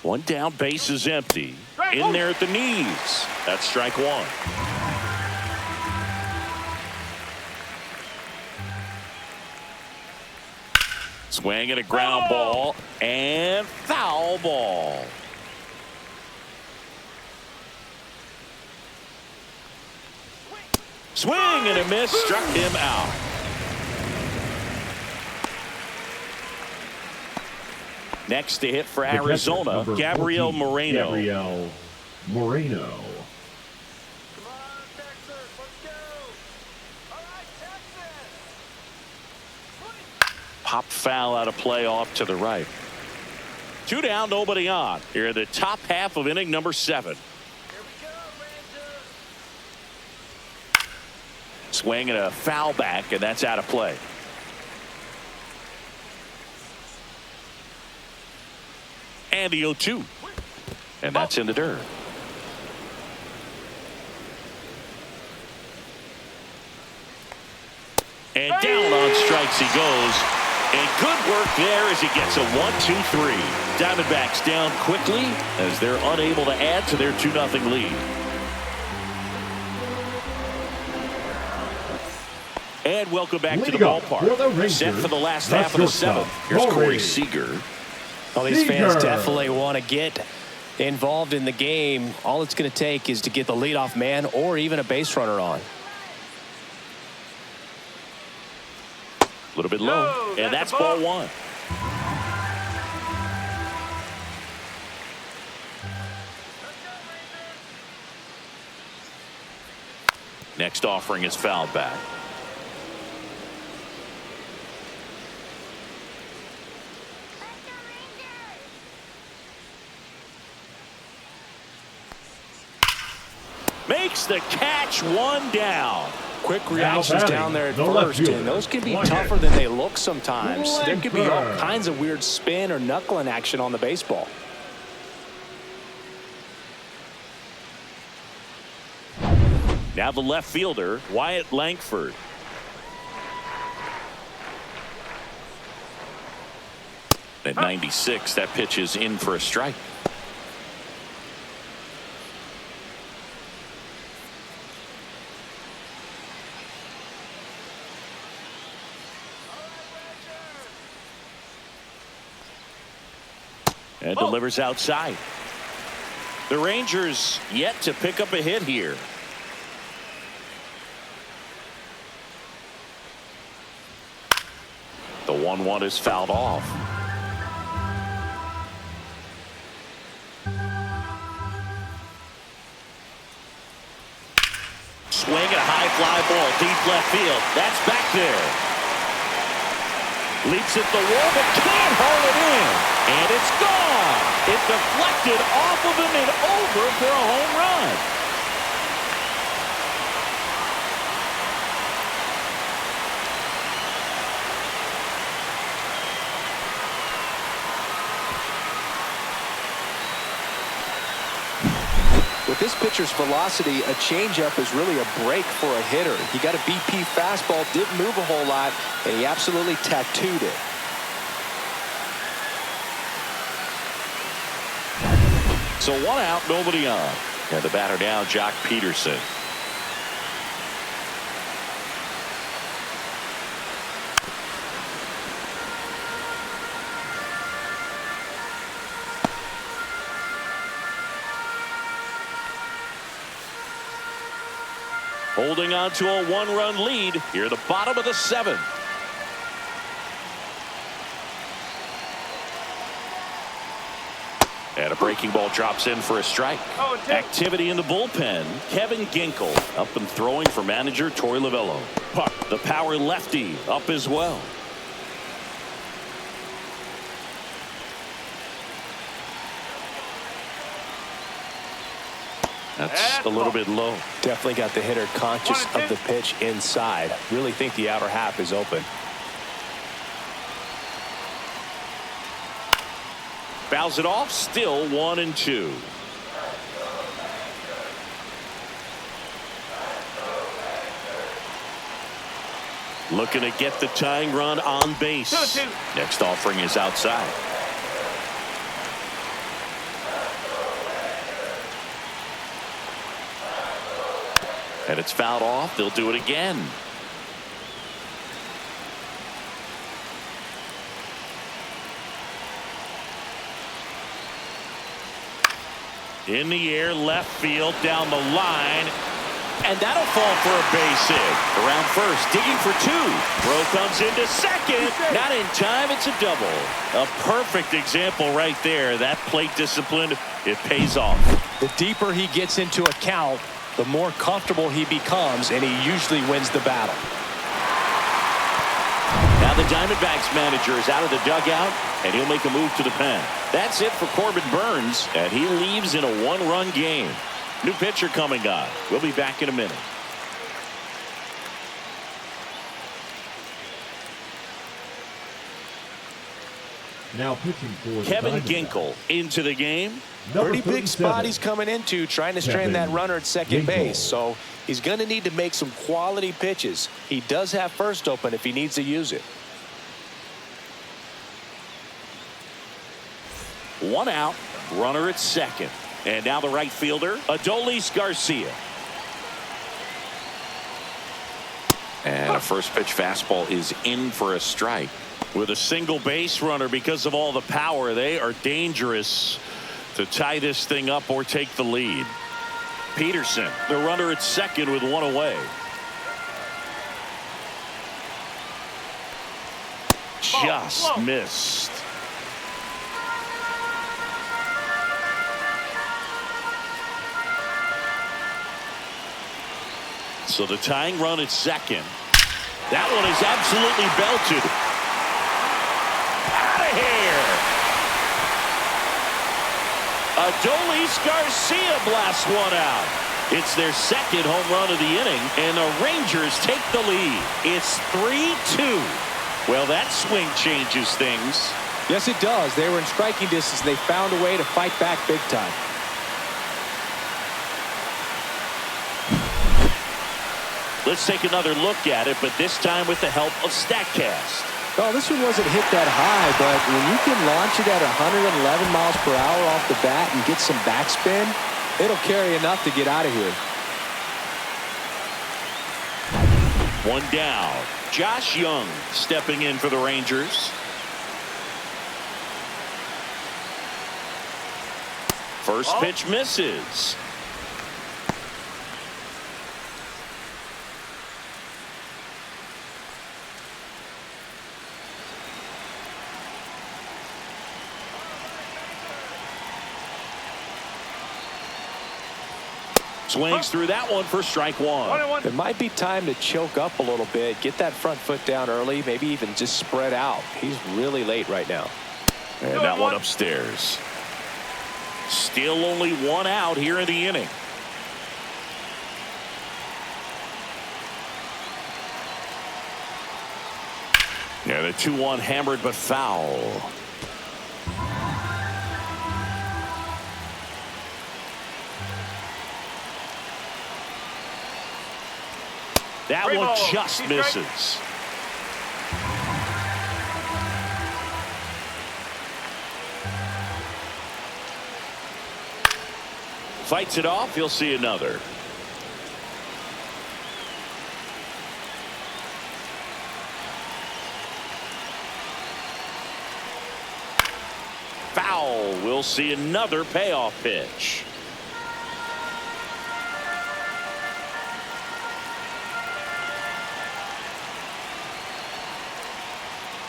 One down, base is empty. In there at the knees. That's strike 1. Swing and a ground ball and foul ball. Swing and a miss, struck him out. Next to hit for Arizona, Gabriel Moreno. Gabriel Moreno. Come on, Texas, let's go. All right, Texas. Pop foul out of play off to the right. 2 down, nobody on. Here in the top half of inning number 7. Here we go, Rangers. Swing and a foul back, and that's out of play. And the 0-2. And that's in the dirt. And down on strikes he goes. And good work there as he gets a 1-2-3. Diamondbacks down quickly as they're unable to add to their 2-0 lead. And welcome back to the ballpark. Set for the last half of the 7th. Here's Corey Seager. Well, these fans definitely want to get involved in the game. All it's going to take is to get the leadoff man or even a base runner on. A little bit low, and that's ball one. Next offering is fouled back. Makes the catch, one down. Quick reactions down there at first, and those can be tougher than they look sometimes. There could be all kinds of weird spin or knuckling action on the baseball. Now the left fielder, Wyatt Langford. At 96, that pitch is in for a strike. And delivers outside. The Rangers yet to pick up a hit here. The 1-1 is fouled off. Swing and a high fly ball deep left field. That's back there. Leaps at the wall but can't haul it in. And it's gone. It deflected off of him and over for a home run. With this pitcher's velocity, a changeup is really a break for a hitter. He got a BP fastball, didn't move a whole lot, and he absolutely tattooed it. So one out, nobody on. And the batter now, Jock Peterson. Holding on to a one-run lead here at the bottom of the seventh. And a breaking ball drops in for a strike. Activity in the bullpen. Kevin Ginkel up and throwing for manager Torey Lovullo. Puck, the power lefty, up as well. That's a little bit low. Definitely got the hitter conscious of the pitch inside. Really think the outer half is open. Fouls it off, still 1-2. Looking to get the tying run on base. 2-2. Next offering is outside. And it's fouled off. They'll do it again. In the air, left field, down the line. And that'll fall for a base hit. Around first, digging for two. Throw comes into second. Not in time, it's a double. A perfect example right there. That plate discipline, it pays off. The deeper he gets into a count, the more comfortable he becomes, and he usually wins the battle. Now the Diamondbacks manager is out of the dugout, and he'll make a move to the pen. That's it for Corbin Burnes, and he leaves in a one-run game. New pitcher coming on. We'll be back in a minute. Now pitching for Kevin Diamondbacks. Ginkel into the game. Number Pretty big 37, spot he's coming into, trying to strand that runner at second Ginkel. base. So he's going to need to make some quality pitches. He does have first open if he needs to use it. One out, runner at second. And now the right fielder, Adolis Garcia. And a first pitch fastball is in for a strike. With a single base runner, because of all the power, they are dangerous to tie this thing up or take the lead. Peterson, the runner at second with one away. Just missed. So the tying run at second. That one is absolutely belted. Out of here. Adolis Garcia blasts one out. It's their second home run of the inning, and the Rangers take the lead. It's 3-2. Well, that swing changes things. Yes, it does. They were in striking distance. They found a way to fight back big time. Let's take another look at it, but this time with the help of StatCast. Oh, this one wasn't hit that high, but when you can launch it at 111 miles per hour off the bat and get some backspin, it'll carry enough to get out of here. One down. Josh Young stepping in for the Rangers. First pitch misses. Swings through that one for strike one. It might be time to choke up a little bit, get that front foot down early, maybe even just spread out. He's really late right now. And that one upstairs. Still only one out here in the inning. Yeah, the 2-1 hammered but foul. That one just misses. Fights it off. He'll see another. Foul. We'll see another payoff pitch.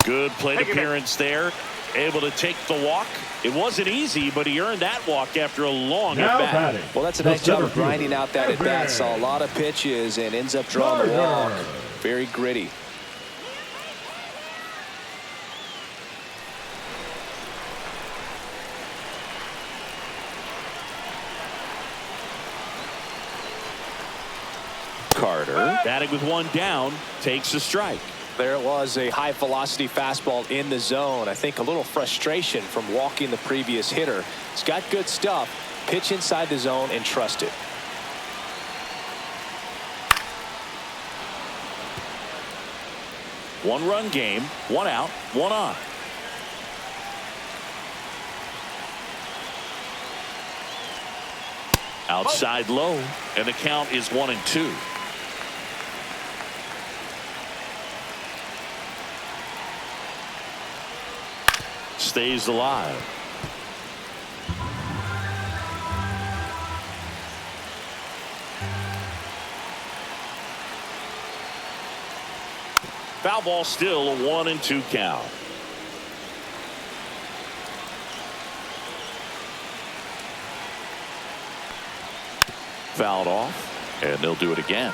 Good plate appearance there. Able to take the walk. It wasn't easy, but he earned that walk after a long at-bat. Well, that's a nice job of grinding out that at-bat. Saw a lot of pitches and ends up drawing the walk. Very gritty. Carter, batting with one down, takes a strike. There it was, a high velocity fastball in the zone. I think a little frustration from walking the previous hitter. He's got good stuff. Pitch inside the zone and trust it. One-run game, one out, one on. Outside low, and the count is 1-2. Stays alive. Foul ball, still a 1-2 count. Fouled off, and they'll do it again.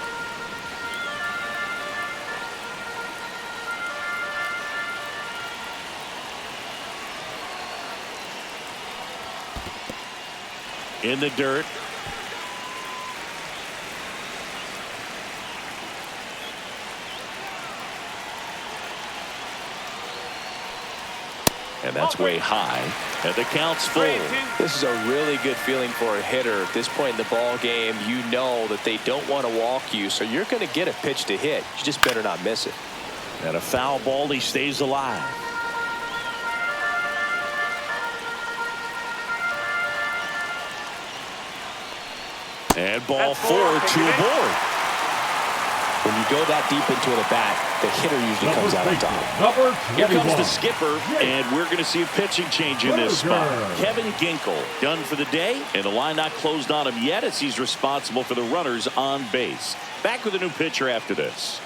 In the dirt. And that's way high. And the count's full. This is a really good feeling for a hitter. At this point in the ball game, you know that they don't want to walk you, so you're going to get a pitch to hit. You just better not miss it. And a foul ball, he stays alive. And ball 4, 2 aboard. When you go that deep into an at-bat, the hitter usually comes out on top. Number Here 21. comes the skipper, and we're going to see a pitching change in this spot. Kevin Ginkel done for the day, and the line not closed on him yet as he's responsible for the runners on base. Back with a new pitcher after this.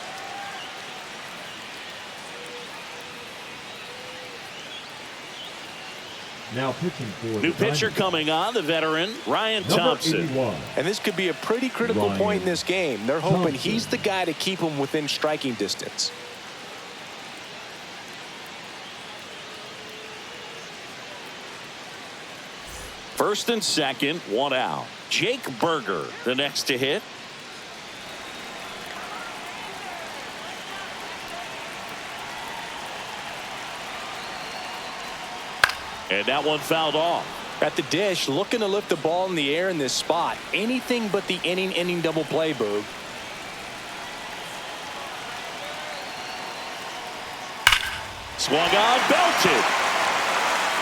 Now pitching for New the pitcher Diamondbacks. coming on, the veteran, Ryan Number Thompson. 81. And this could be a pretty critical Ryan point in this game. They're hoping Thompson. he's the guy to keep them within striking distance. First and second, one out. Jake Berger, the next to hit. And that one fouled off. At the dish, looking to lift the ball in the air in this spot. Anything but the inning double play, Boog. Swung on, belted.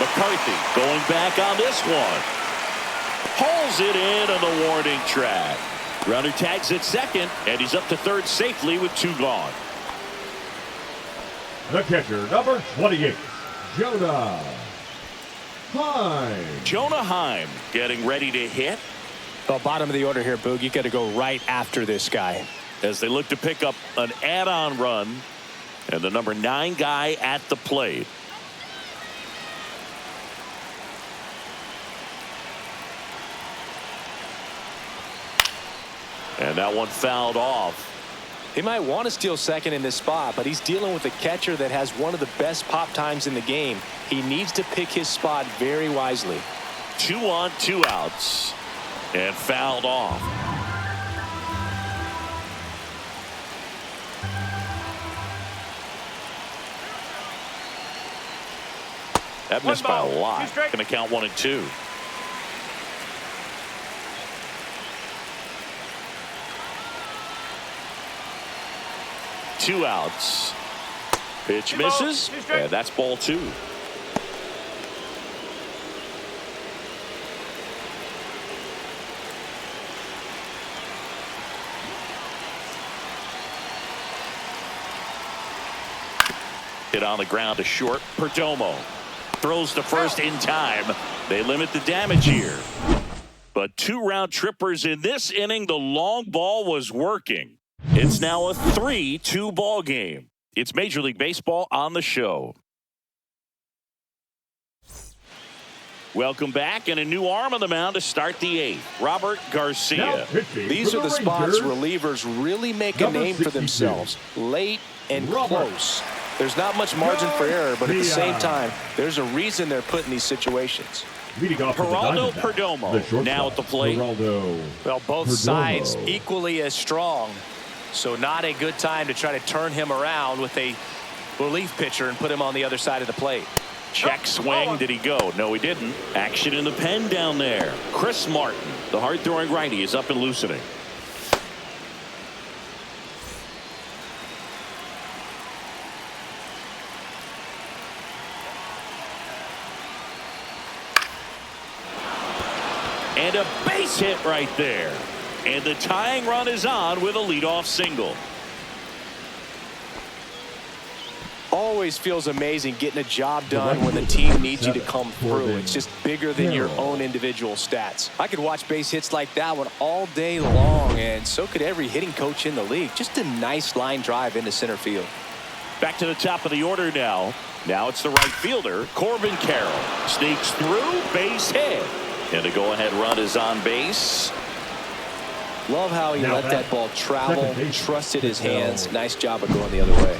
McCarthy going back on this one. Pulls it in on the warning track. Runner tags at second, and he's up to third safely with two gone. The catcher, number 28, Jonah Heim. Jonah Heim getting ready to hit Well, bottom of the order here, Boog. You got to go right after this guy. as they look to pick up an add-on run, and the number 9 guy at the plate. And that one fouled off. He might want to steal second in this spot, but he's dealing with a catcher that has one of the best pop times in the game. He needs to pick his spot very wisely. 2 on, 2 outs, and fouled off. That missed by a lot. Going to count 1 and 2. Two outs. Pitch misses, and that's ball 2. Hit on the ground to short. Perdomo throws to first in time. They limit the damage here. But 2 round trippers in this inning. The long ball was working. It's now a 3-2 ball game. It's Major League Baseball on the show. Welcome back, and a new arm on the mound to start the 8th. Robert Garcia. These are the spots relievers really make a name for themselves. Late and close. There's not much margin for error, but at the same time, there's a reason they're put in these situations. Geraldo Perdomo now at the plate. Well, both sides equally as strong. So not a good time to try to turn him around with a relief pitcher and put him on the other side of the plate. Check swing. Did he go? No, he didn't. Action in the pen down there. Chris Martin, the hard-throwing righty, is up and loosening. And a base hit right there. And the tying run is on with a leadoff single. Always feels amazing getting a job done when the team needs you to come through. It's just bigger than your own individual stats. I could watch base hits like that one all day long, and so could every hitting coach in the league. Just a nice line drive into center field. Back to the top of the order now. Now it's the right fielder, Corbin Carroll. Sneaks through, base hit. And the go-ahead run is on base. Love how he let that ball travel, trusted his hands. Nice job of going the other way.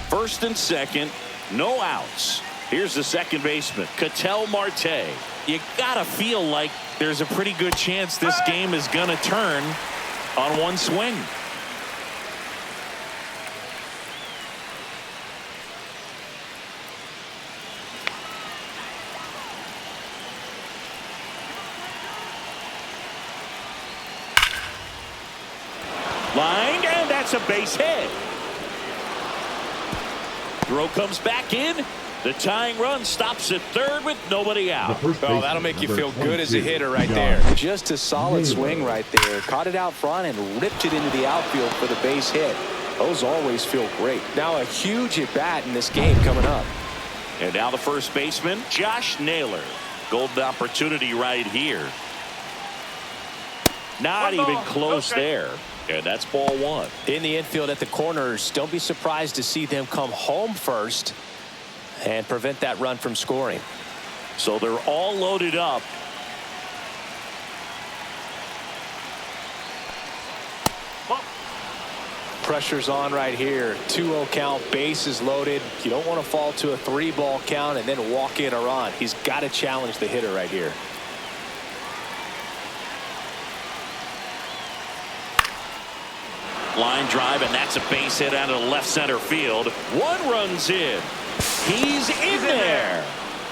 First and second, no outs. Here's the second baseman, Ketel Marte. You gotta feel like there's a pretty good chance this game is gonna turn on one swing. Lined, and that's a base hit. Throw comes back in. The tying run stops at third with nobody out. Oh, that'll make you feel good as a hitter right there. Just a solid swing right there. Caught it out front and ripped it into the outfield for the base hit. Those always feel great. Now a huge at bat in this game coming up. And now the first baseman, Josh Naylor. Golden opportunity right here. Not even close there. And that's ball one. In the infield at the corners, don't be surprised to see them come home first and prevent that run from scoring. So they're all loaded up. Pressure's on right here. 2-0 count, bases loaded. You don't want to fall to a 3-ball count and then walk in a run. He's got to challenge the hitter right here. Line drive, and that's a base hit out of left center field. One runs in. He's in there.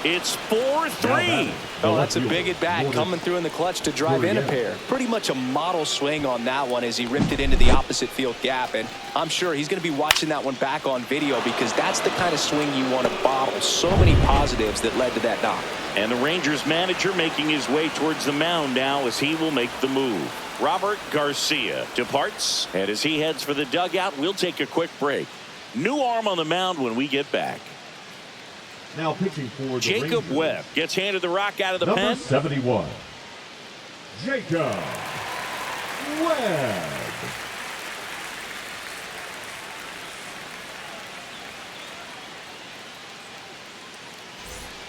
It's 4-3. Oh, that's a big at bat coming through in the clutch to drive in a pair. Pretty much a model swing on that one as he ripped it into the opposite field gap. And I'm sure he's going to be watching that one back on video because that's the kind of swing you want to bottle. So many positives that led to that knock. And the Rangers manager making his way towards the mound now as he will make the move. Robert Garcia departs, and as he heads for the dugout, we'll take a quick break. New arm on the mound when we get back. Now pitching for the Jacob Rangers, Webb gets handed the rock out of the number pen. 71, Jacob Webb.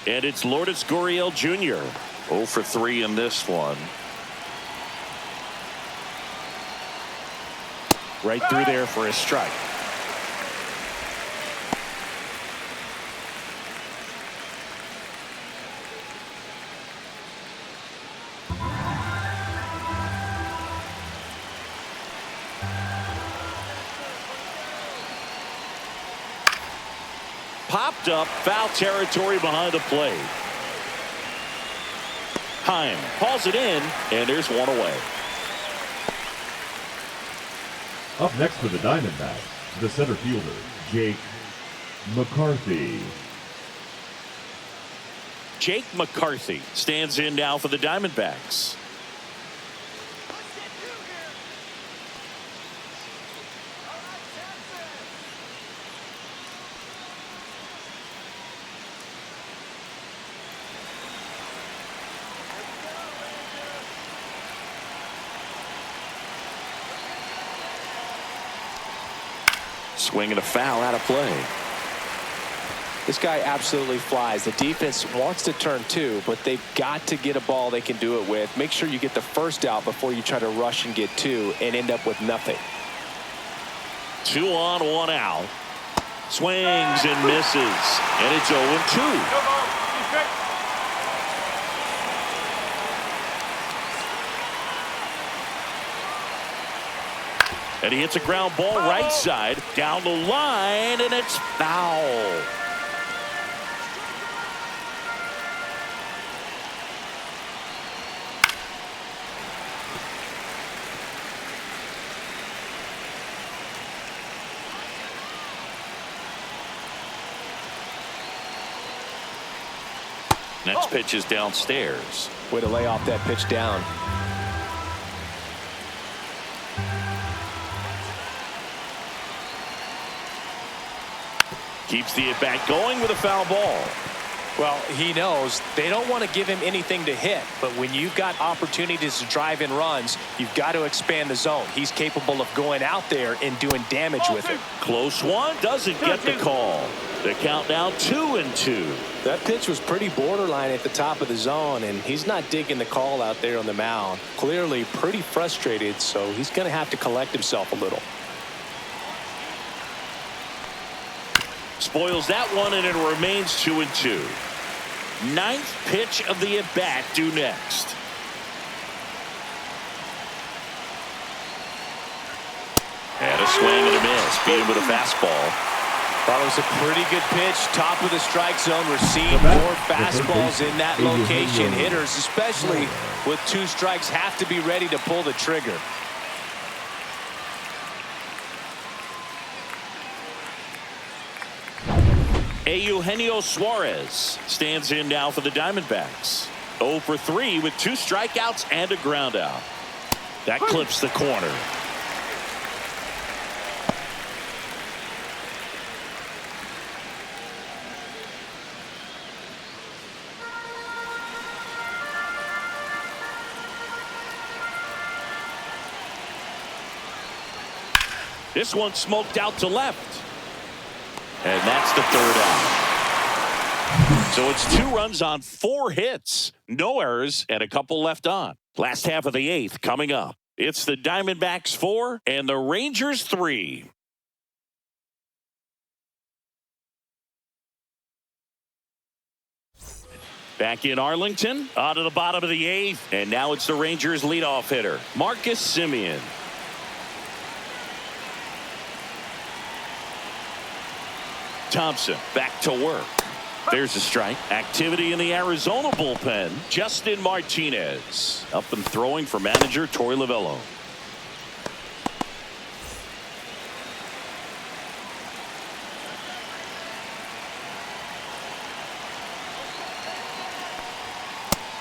And it's Lourdes Gurriel Jr. 0 for 3 in this one. Right through there for a strike. Popped up, foul territory behind the plate. Heim hauls it in, and there's one away. Up next for the Diamondbacks, the center fielder, Jake McCarthy. Jake McCarthy stands in now for the Diamondbacks. Swinging a foul out of play. This guy absolutely flies. The defense wants to turn two, but they've got to get a ball they can do it with. Make sure you get the first out before you try to rush and get two and end up with nothing. 2 on, 1 out. Swings and misses. And it's 0-2. And he hits a ground ball right side down the line, and it's foul. Next pitch is downstairs. Way to lay off that pitch down. Keeps the at-bat going with a foul ball. Well, he knows they don't want to give him anything to hit, but when you've got opportunities to drive in runs, you've got to expand the zone. He's capable of going out there and doing damage with it. Close one, doesn't get the call. The count now 2-2. That pitch was pretty borderline at the top of the zone, and he's not digging the call out there on the mound. Clearly pretty frustrated, so he's going to have to collect himself a little. Spoils that one, and it remains 2-2. 9th pitch of the at-bat due next. And a swing and a miss. Beat him with a fastball. That was a pretty good pitch. Top of the strike zone. We're seeing more fastballs in that location. Hitters, especially with 2 strikes, have to be ready to pull the trigger. Eugenio Suarez stands in now for the Diamondbacks. 0 for 3 with 2 strikeouts and a ground out. That clips the corner. This one smoked out to left. And that's the 3rd out. So it's 2 runs on 4 hits. No errors and a couple left on. Last half of the 8th coming up. It's the Diamondbacks 4 and the Rangers 3. Back in Arlington, on to the bottom of the 8th. And now it's the Rangers leadoff hitter, Marcus Semien. Thompson back to work. There's a strike. Activity in the Arizona bullpen. Justin Martinez up and throwing for manager Torey Lovullo.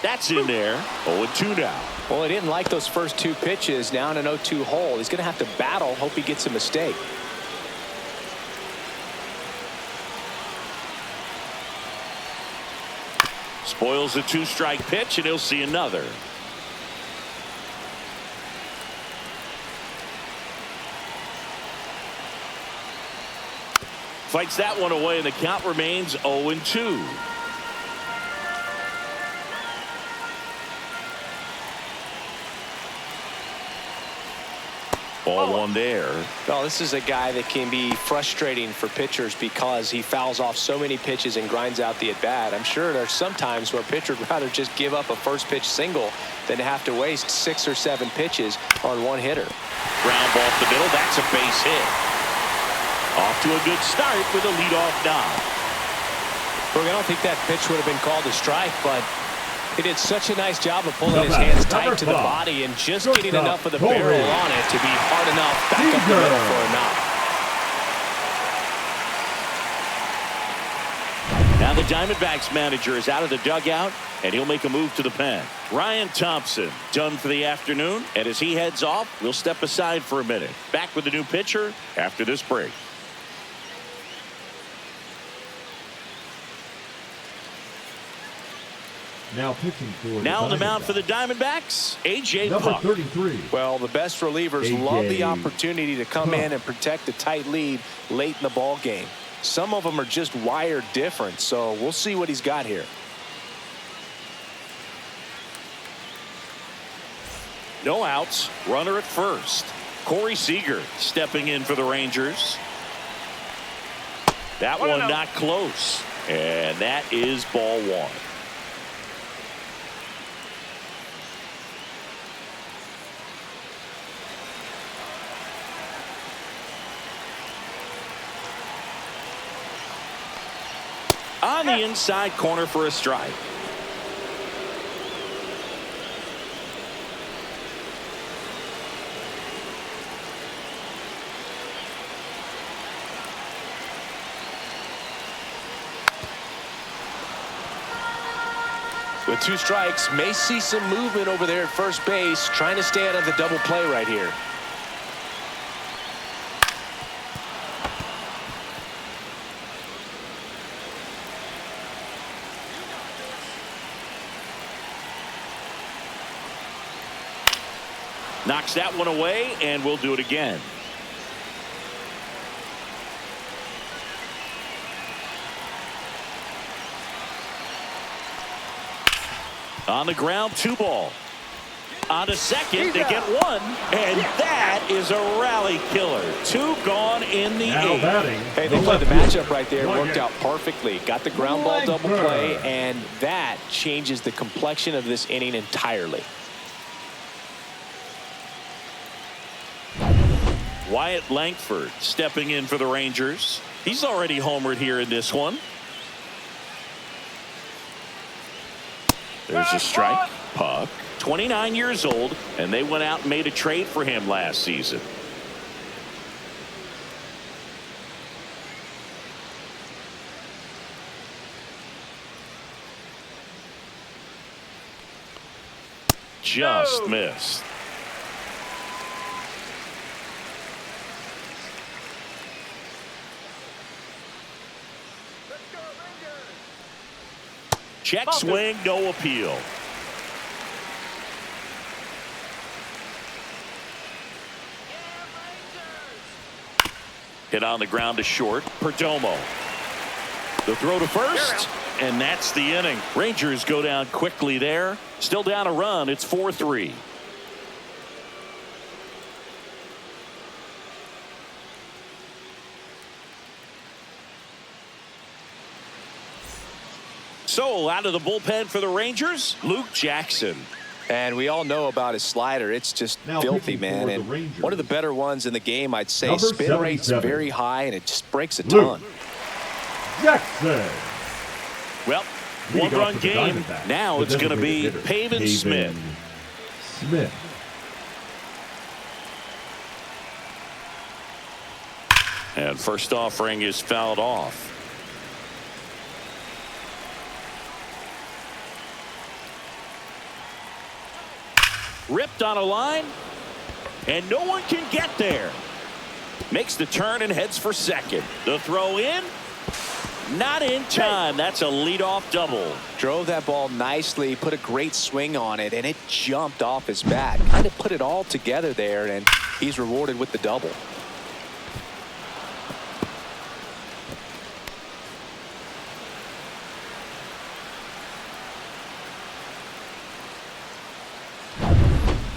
That's in there. 0-2 now. Well, he didn't like those first 2 pitches. Now in an 0-2 hole. He's going to have to battle. Hope he gets a mistake. Spoils a 2-strike pitch, and he'll see another. Fights that one away, and the count remains 0-2. Ball 1 there. Well, this is a guy that can be frustrating for pitchers because he fouls off so many pitches and grinds out the at-bat. I'm sure there's some times where a pitcher would rather just give up a first pitch single than to have to waste 6 or 7 pitches on one hitter. Ground ball up the middle. That's a base hit. Off to a good start with a leadoff knock. Look, I don't think that pitch would have been called a strike, but he did such a nice job of pulling his hands tight to the body and just getting enough of the barrel on it to be hard enough back up the middle for a knock. Now the Diamondbacks manager is out of the dugout, and he'll make a move to the pen. Ryan Thompson done for the afternoon, and as he heads off, we'll step aside for a minute. Back with the new pitcher after this break. Now pitching for Now on the mound for the Diamondbacks, A.J. Number Puck. 33. Well, the best relievers love the opportunity to come in and protect a tight lead late in the ball game. Some of them are just wired different, so we'll see what he's got here. No outs, runner at first. Corey Seager stepping in for the Rangers. That one not close, and that is ball 1. On the inside corner for a strike. With 2 strikes, may see some movement over there at first base, trying to stay out of the double play right here. Knocks that one away, and we'll do it again. On the ground, 2 ball. On to second, they get 1, and that is a rally killer. 2 gone in the 8th. Hey, they played the matchup right there. Worked out perfectly. Got the ground ball double play, and that changes the complexion of this inning entirely. Wyatt Langford stepping in for the Rangers. He's already homered here in this one. There's a strike. Puck, 29 years old, and they went out and made a trade for him last season. just missed. Let's go, Rangers. Check swing, no appeal. Hit on the ground to short. Perdomo. The throw to first, and that's the inning. Rangers go down quickly there. Still down a run. It's 4-3. So out of the bullpen for the Rangers, Luke Jackson. And we all know about his slider. It's just Now filthy, pitching man. for the And Rangers. one of the better ones in the game, I'd say. Number Spin rate's 77. very high, and it just breaks a Luke ton. Jackson. Well, Leading off one-run for the game. Diamondbacks, Now the it's going to be designated hitter, Pavin Smith. Smith. And first offering is fouled off. Ripped on a line, and no one can get there. Makes the turn and heads for second. The throw in, not in time. That's a leadoff double. Drove that ball nicely, put a great swing on it, and it jumped off his bat. Kind of put it all together there, and he's rewarded with the double.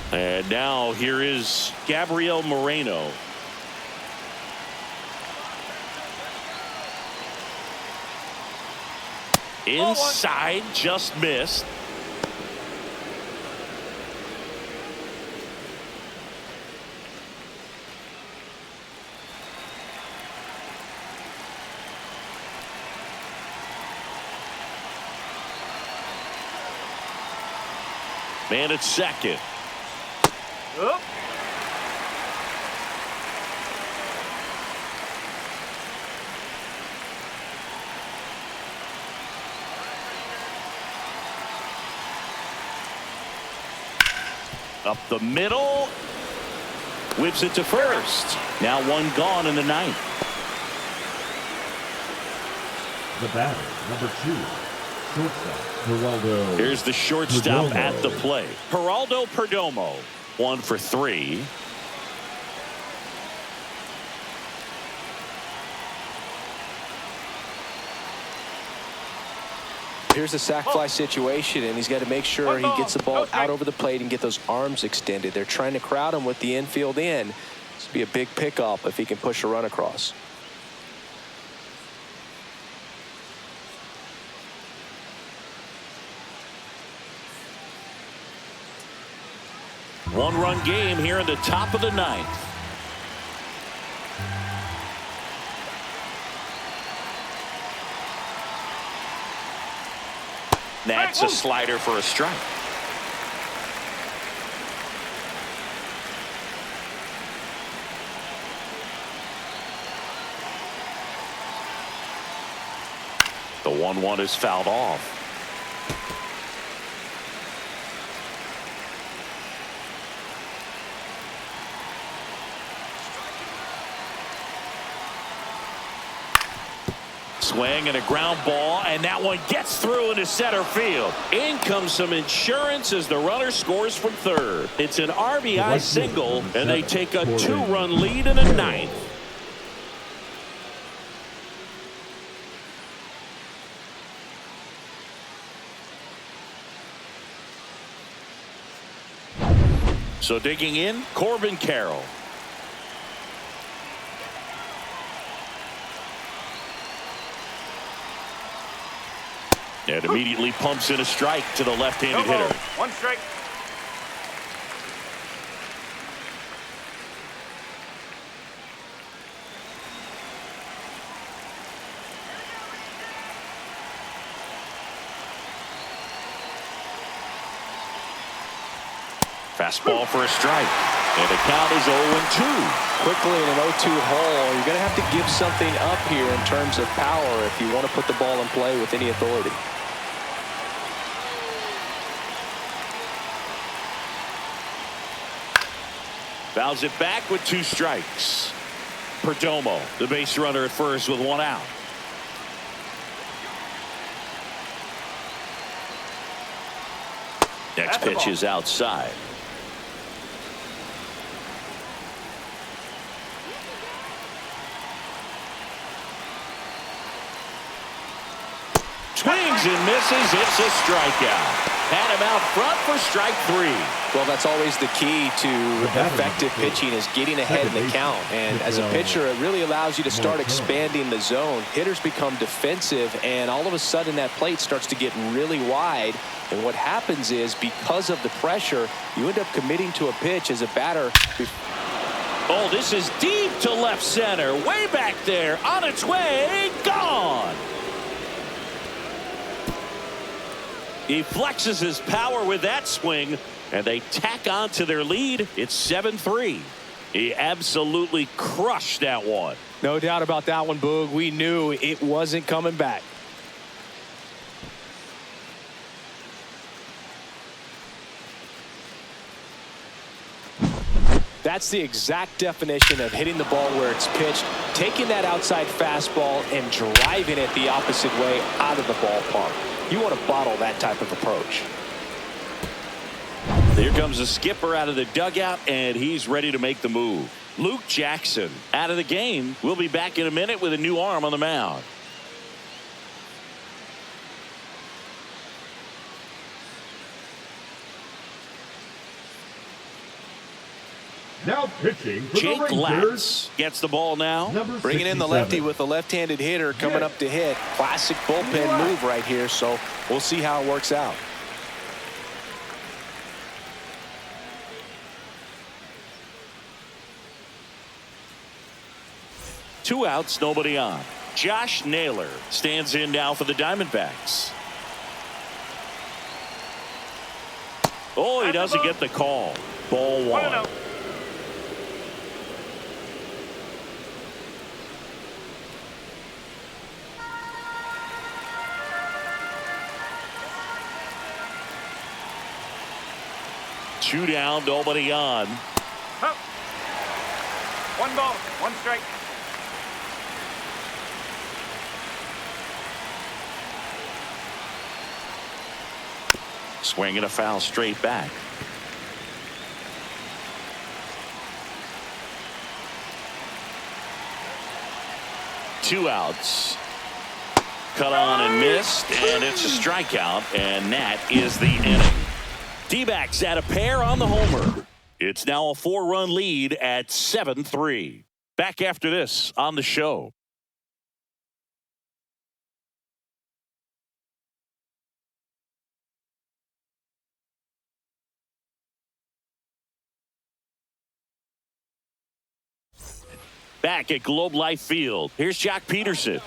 And now here is Gabriel Moreno. Inside, just missed. Man at second. Up. Up the middle. Whips it to first. Now one gone in the ninth. The batter, number 2, shortstop, Geraldo. Here's the shortstop Perdomo. at the plate. Geraldo Perdomo. 1 for 3. Here's a sac fly situation, and he's got to make sure he gets the ball out over the plate and get those arms extended. They're trying to crowd him with the infield in. This would be a big pickup if he can push a run across. One-run game here in the top of the ninth. That's a slider for a strike. The 1-1 is fouled off. Swing and a ground ball, and that one gets through into center field. In comes some insurance as the runner scores from third. It's an RBI single, and they take a 2-run lead in the ninth. So digging in, Corbin Carroll. And immediately pumps in a strike to the left-handed hitter. 1 strike. Fastball for a strike. And the count is 0-2. Quickly in an 0-2 hole, you're going to have to give something up here in terms of power if you want to put the ball in play with any authority. Fouls it back with 2 strikes. Perdomo, the base runner at first with 1 out. Next pitch is outside. Swings and misses. It's a strikeout. Had him out front for strike 3. Well, that's always the key to effective pitching, is getting ahead in the count. And as a pitcher, it really allows you to start expanding the zone. Hitters become defensive, and all of a sudden that plate starts to get really wide. And what happens is, because of the pressure, you end up committing to a pitch as a batter. Oh, this is deep to left center. Way back there. On its way. Gone. He flexes his power with that swing, and they tack on to their lead. It's 7-3. He absolutely crushed that one. No doubt about that one, Boog. We knew it wasn't coming back. That's the exact definition of hitting the ball where it's pitched, taking that outside fastball and driving it the opposite way out of the ballpark. You want to bottle that type of approach. Here comes the skipper out of the dugout, and he's ready to make the move. Luke Jackson out of the game. We'll be back in a minute with a new arm on the mound. Now pitching for Jake the Rangers, Latz gets the ball now. Bringing in the lefty with the left-handed hitter coming up to hit. Classic bullpen move right here, so we'll see how it works out. Two outs, nobody on. Josh Naylor stands in now for the Diamondbacks. Oh, he doesn't get the call. Ball 1. Two down, nobody on. 1 ball, 1 strike. Swinging a foul straight back. Two outs. Cut on and missed, and it's a strikeout, and that is the inning. D-backs at a pair on the homer. It's now a 4-run lead at 7-3. Back after this on the show. Back at Globe Life Field. Here's Jock Peterson.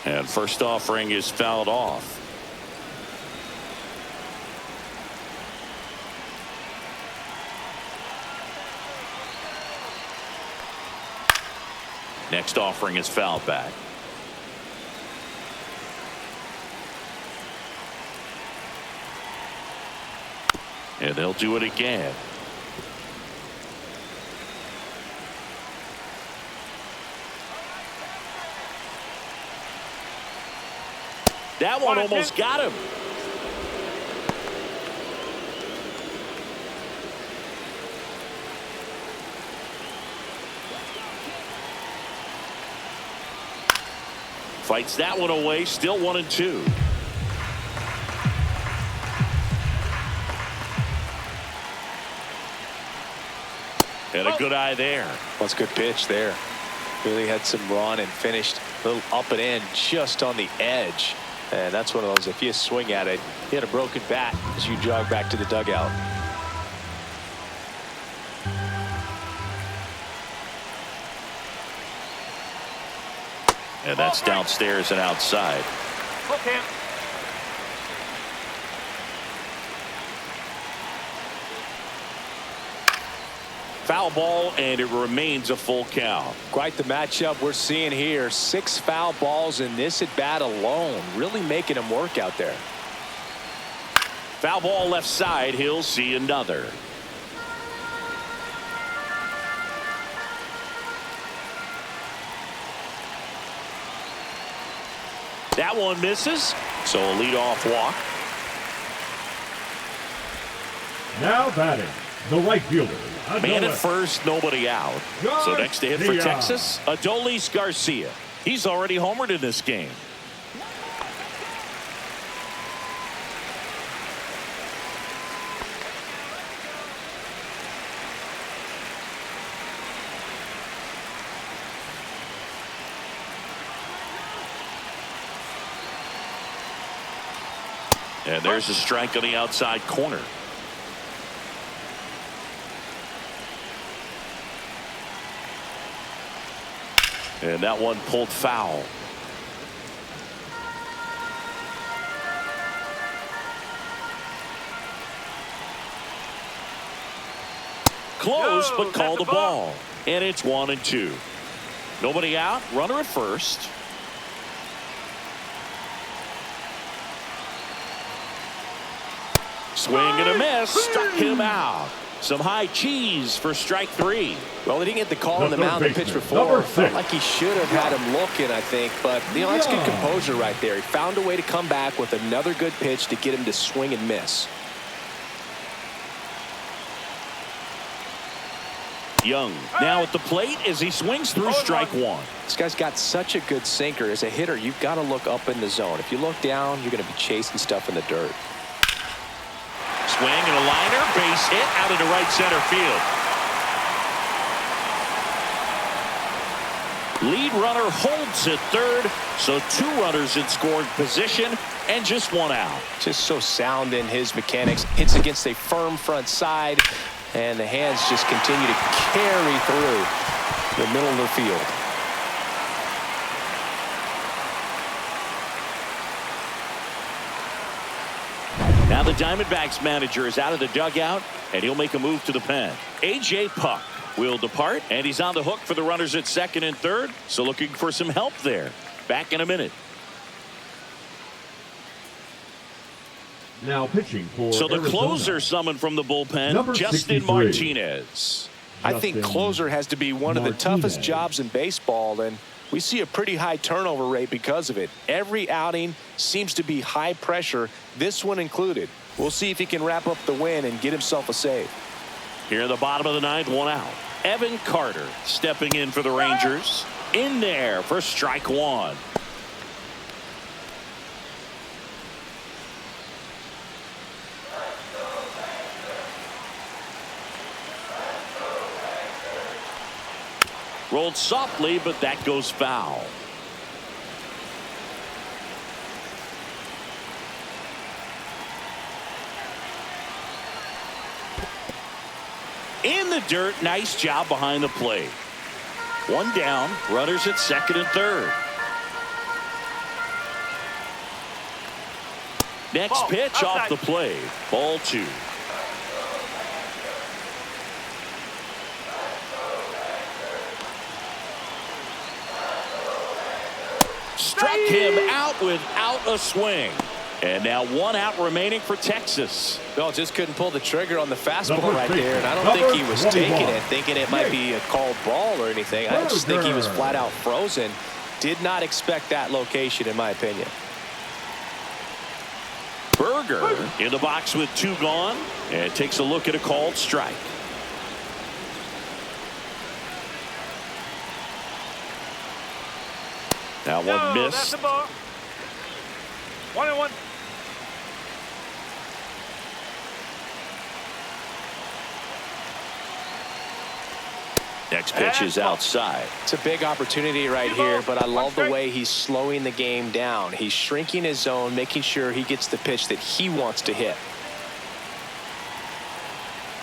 And first offering is fouled off. Next offering is fouled back. And they'll do it again. That one almost got him. Fights that one away. Still 1-2. And a good eye there. That's a good pitch there. Really had some run and finished a little up and in just on the edge. And that's one of those, if you swing at it, you had a broken bat as you jog back to the dugout. And that's downstairs and outside. Okay. Foul ball, and it remains a full count. Quite the matchup we're seeing here. 6 foul balls in this at bat alone, really making him work out there. Foul ball left side. He'll see another. That one misses, so a leadoff walk. Now batting, the right fielder. Man at first, nobody out. So next to hit for Texas, Adolis Garcia. He's already homered in this game. And there's a strike on the outside corner. And that one pulled foul. Close, but call the ball. And it's 1-2. Nobody out. Runner at first. Swing and a miss. Struck him out. Some high cheese for strike 3. Well, he didn't get the call on the mound and pitch before. Felt like he should have had him looking, I think. But, you know, that's good composure right there. He found a way to come back with another good pitch to get him to swing and miss. Young now at the plate as he swings through strike 1. This guy's got such a good sinker. As a hitter, you've got to look up in the zone. If you look down, you're going to be chasing stuff in the dirt. Swing and a liner, base hit out into right center field. Lead runner holds at third, so 2 runners in scoring position and just 1 out. Just so sound in his mechanics. Hits against a firm front side, and the hands just continue to carry through the middle of the field. Now the Diamondbacks manager is out of the dugout, and he'll make a move to the pen. A.J. Puck will depart, and he's on the hook for the runners at second and third, so looking for some help there. Back in a minute. Now pitching for So the Arizona. closer summoned from the bullpen, Number Justin 63. Martinez. I think closer has to be one of the toughest Martinez. jobs in baseball, and we see a pretty high turnover rate because of it. Every outing seems to be high pressure, this one included. We'll see if he can wrap up the win and get himself a save. Here in the bottom of the 9th, 1 out. Evan Carter stepping in for the Rangers. In there for strike 1. Rolled softly, but that goes foul. In the dirt, nice job behind the plate. 1 down, runners at second and third. Next pitch off the plate. Ball 2. Struck him out without a swing. And now 1 out remaining for Texas. Bill just couldn't pull the trigger on the fastball right there, and I don't think he was taking it, thinking it might be a called ball or anything. I just think he was flat out frozen. Did not expect that location, in my opinion. Berger in the box with 2 gone, and takes a look at a called strike. That one missed. That's the ball. 1-1. Next pitch is outside. It's a big opportunity right here, but I love the way he's slowing the game down. He's shrinking his zone, making sure he gets the pitch that he wants to hit.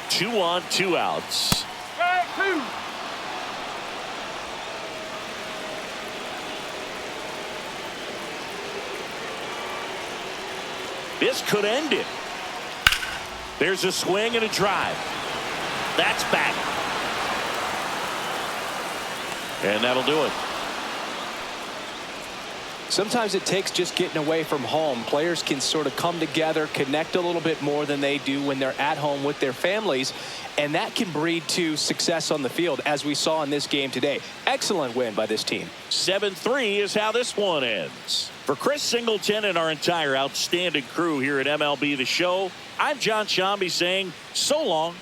2 on, 2 outs. Strike 2. This could end it. There's a swing and a drive. That's back. And that'll do it. Sometimes it takes just getting away from home. Players can sort of come together, connect a little bit more than they do when they're at home with their families, and that can breed to success on the field, as we saw in this game today. Excellent win by this team. 7-3 is how this one ends. For Chris Singleton and our entire outstanding crew here at MLB The Show, I'm John Shambi saying so long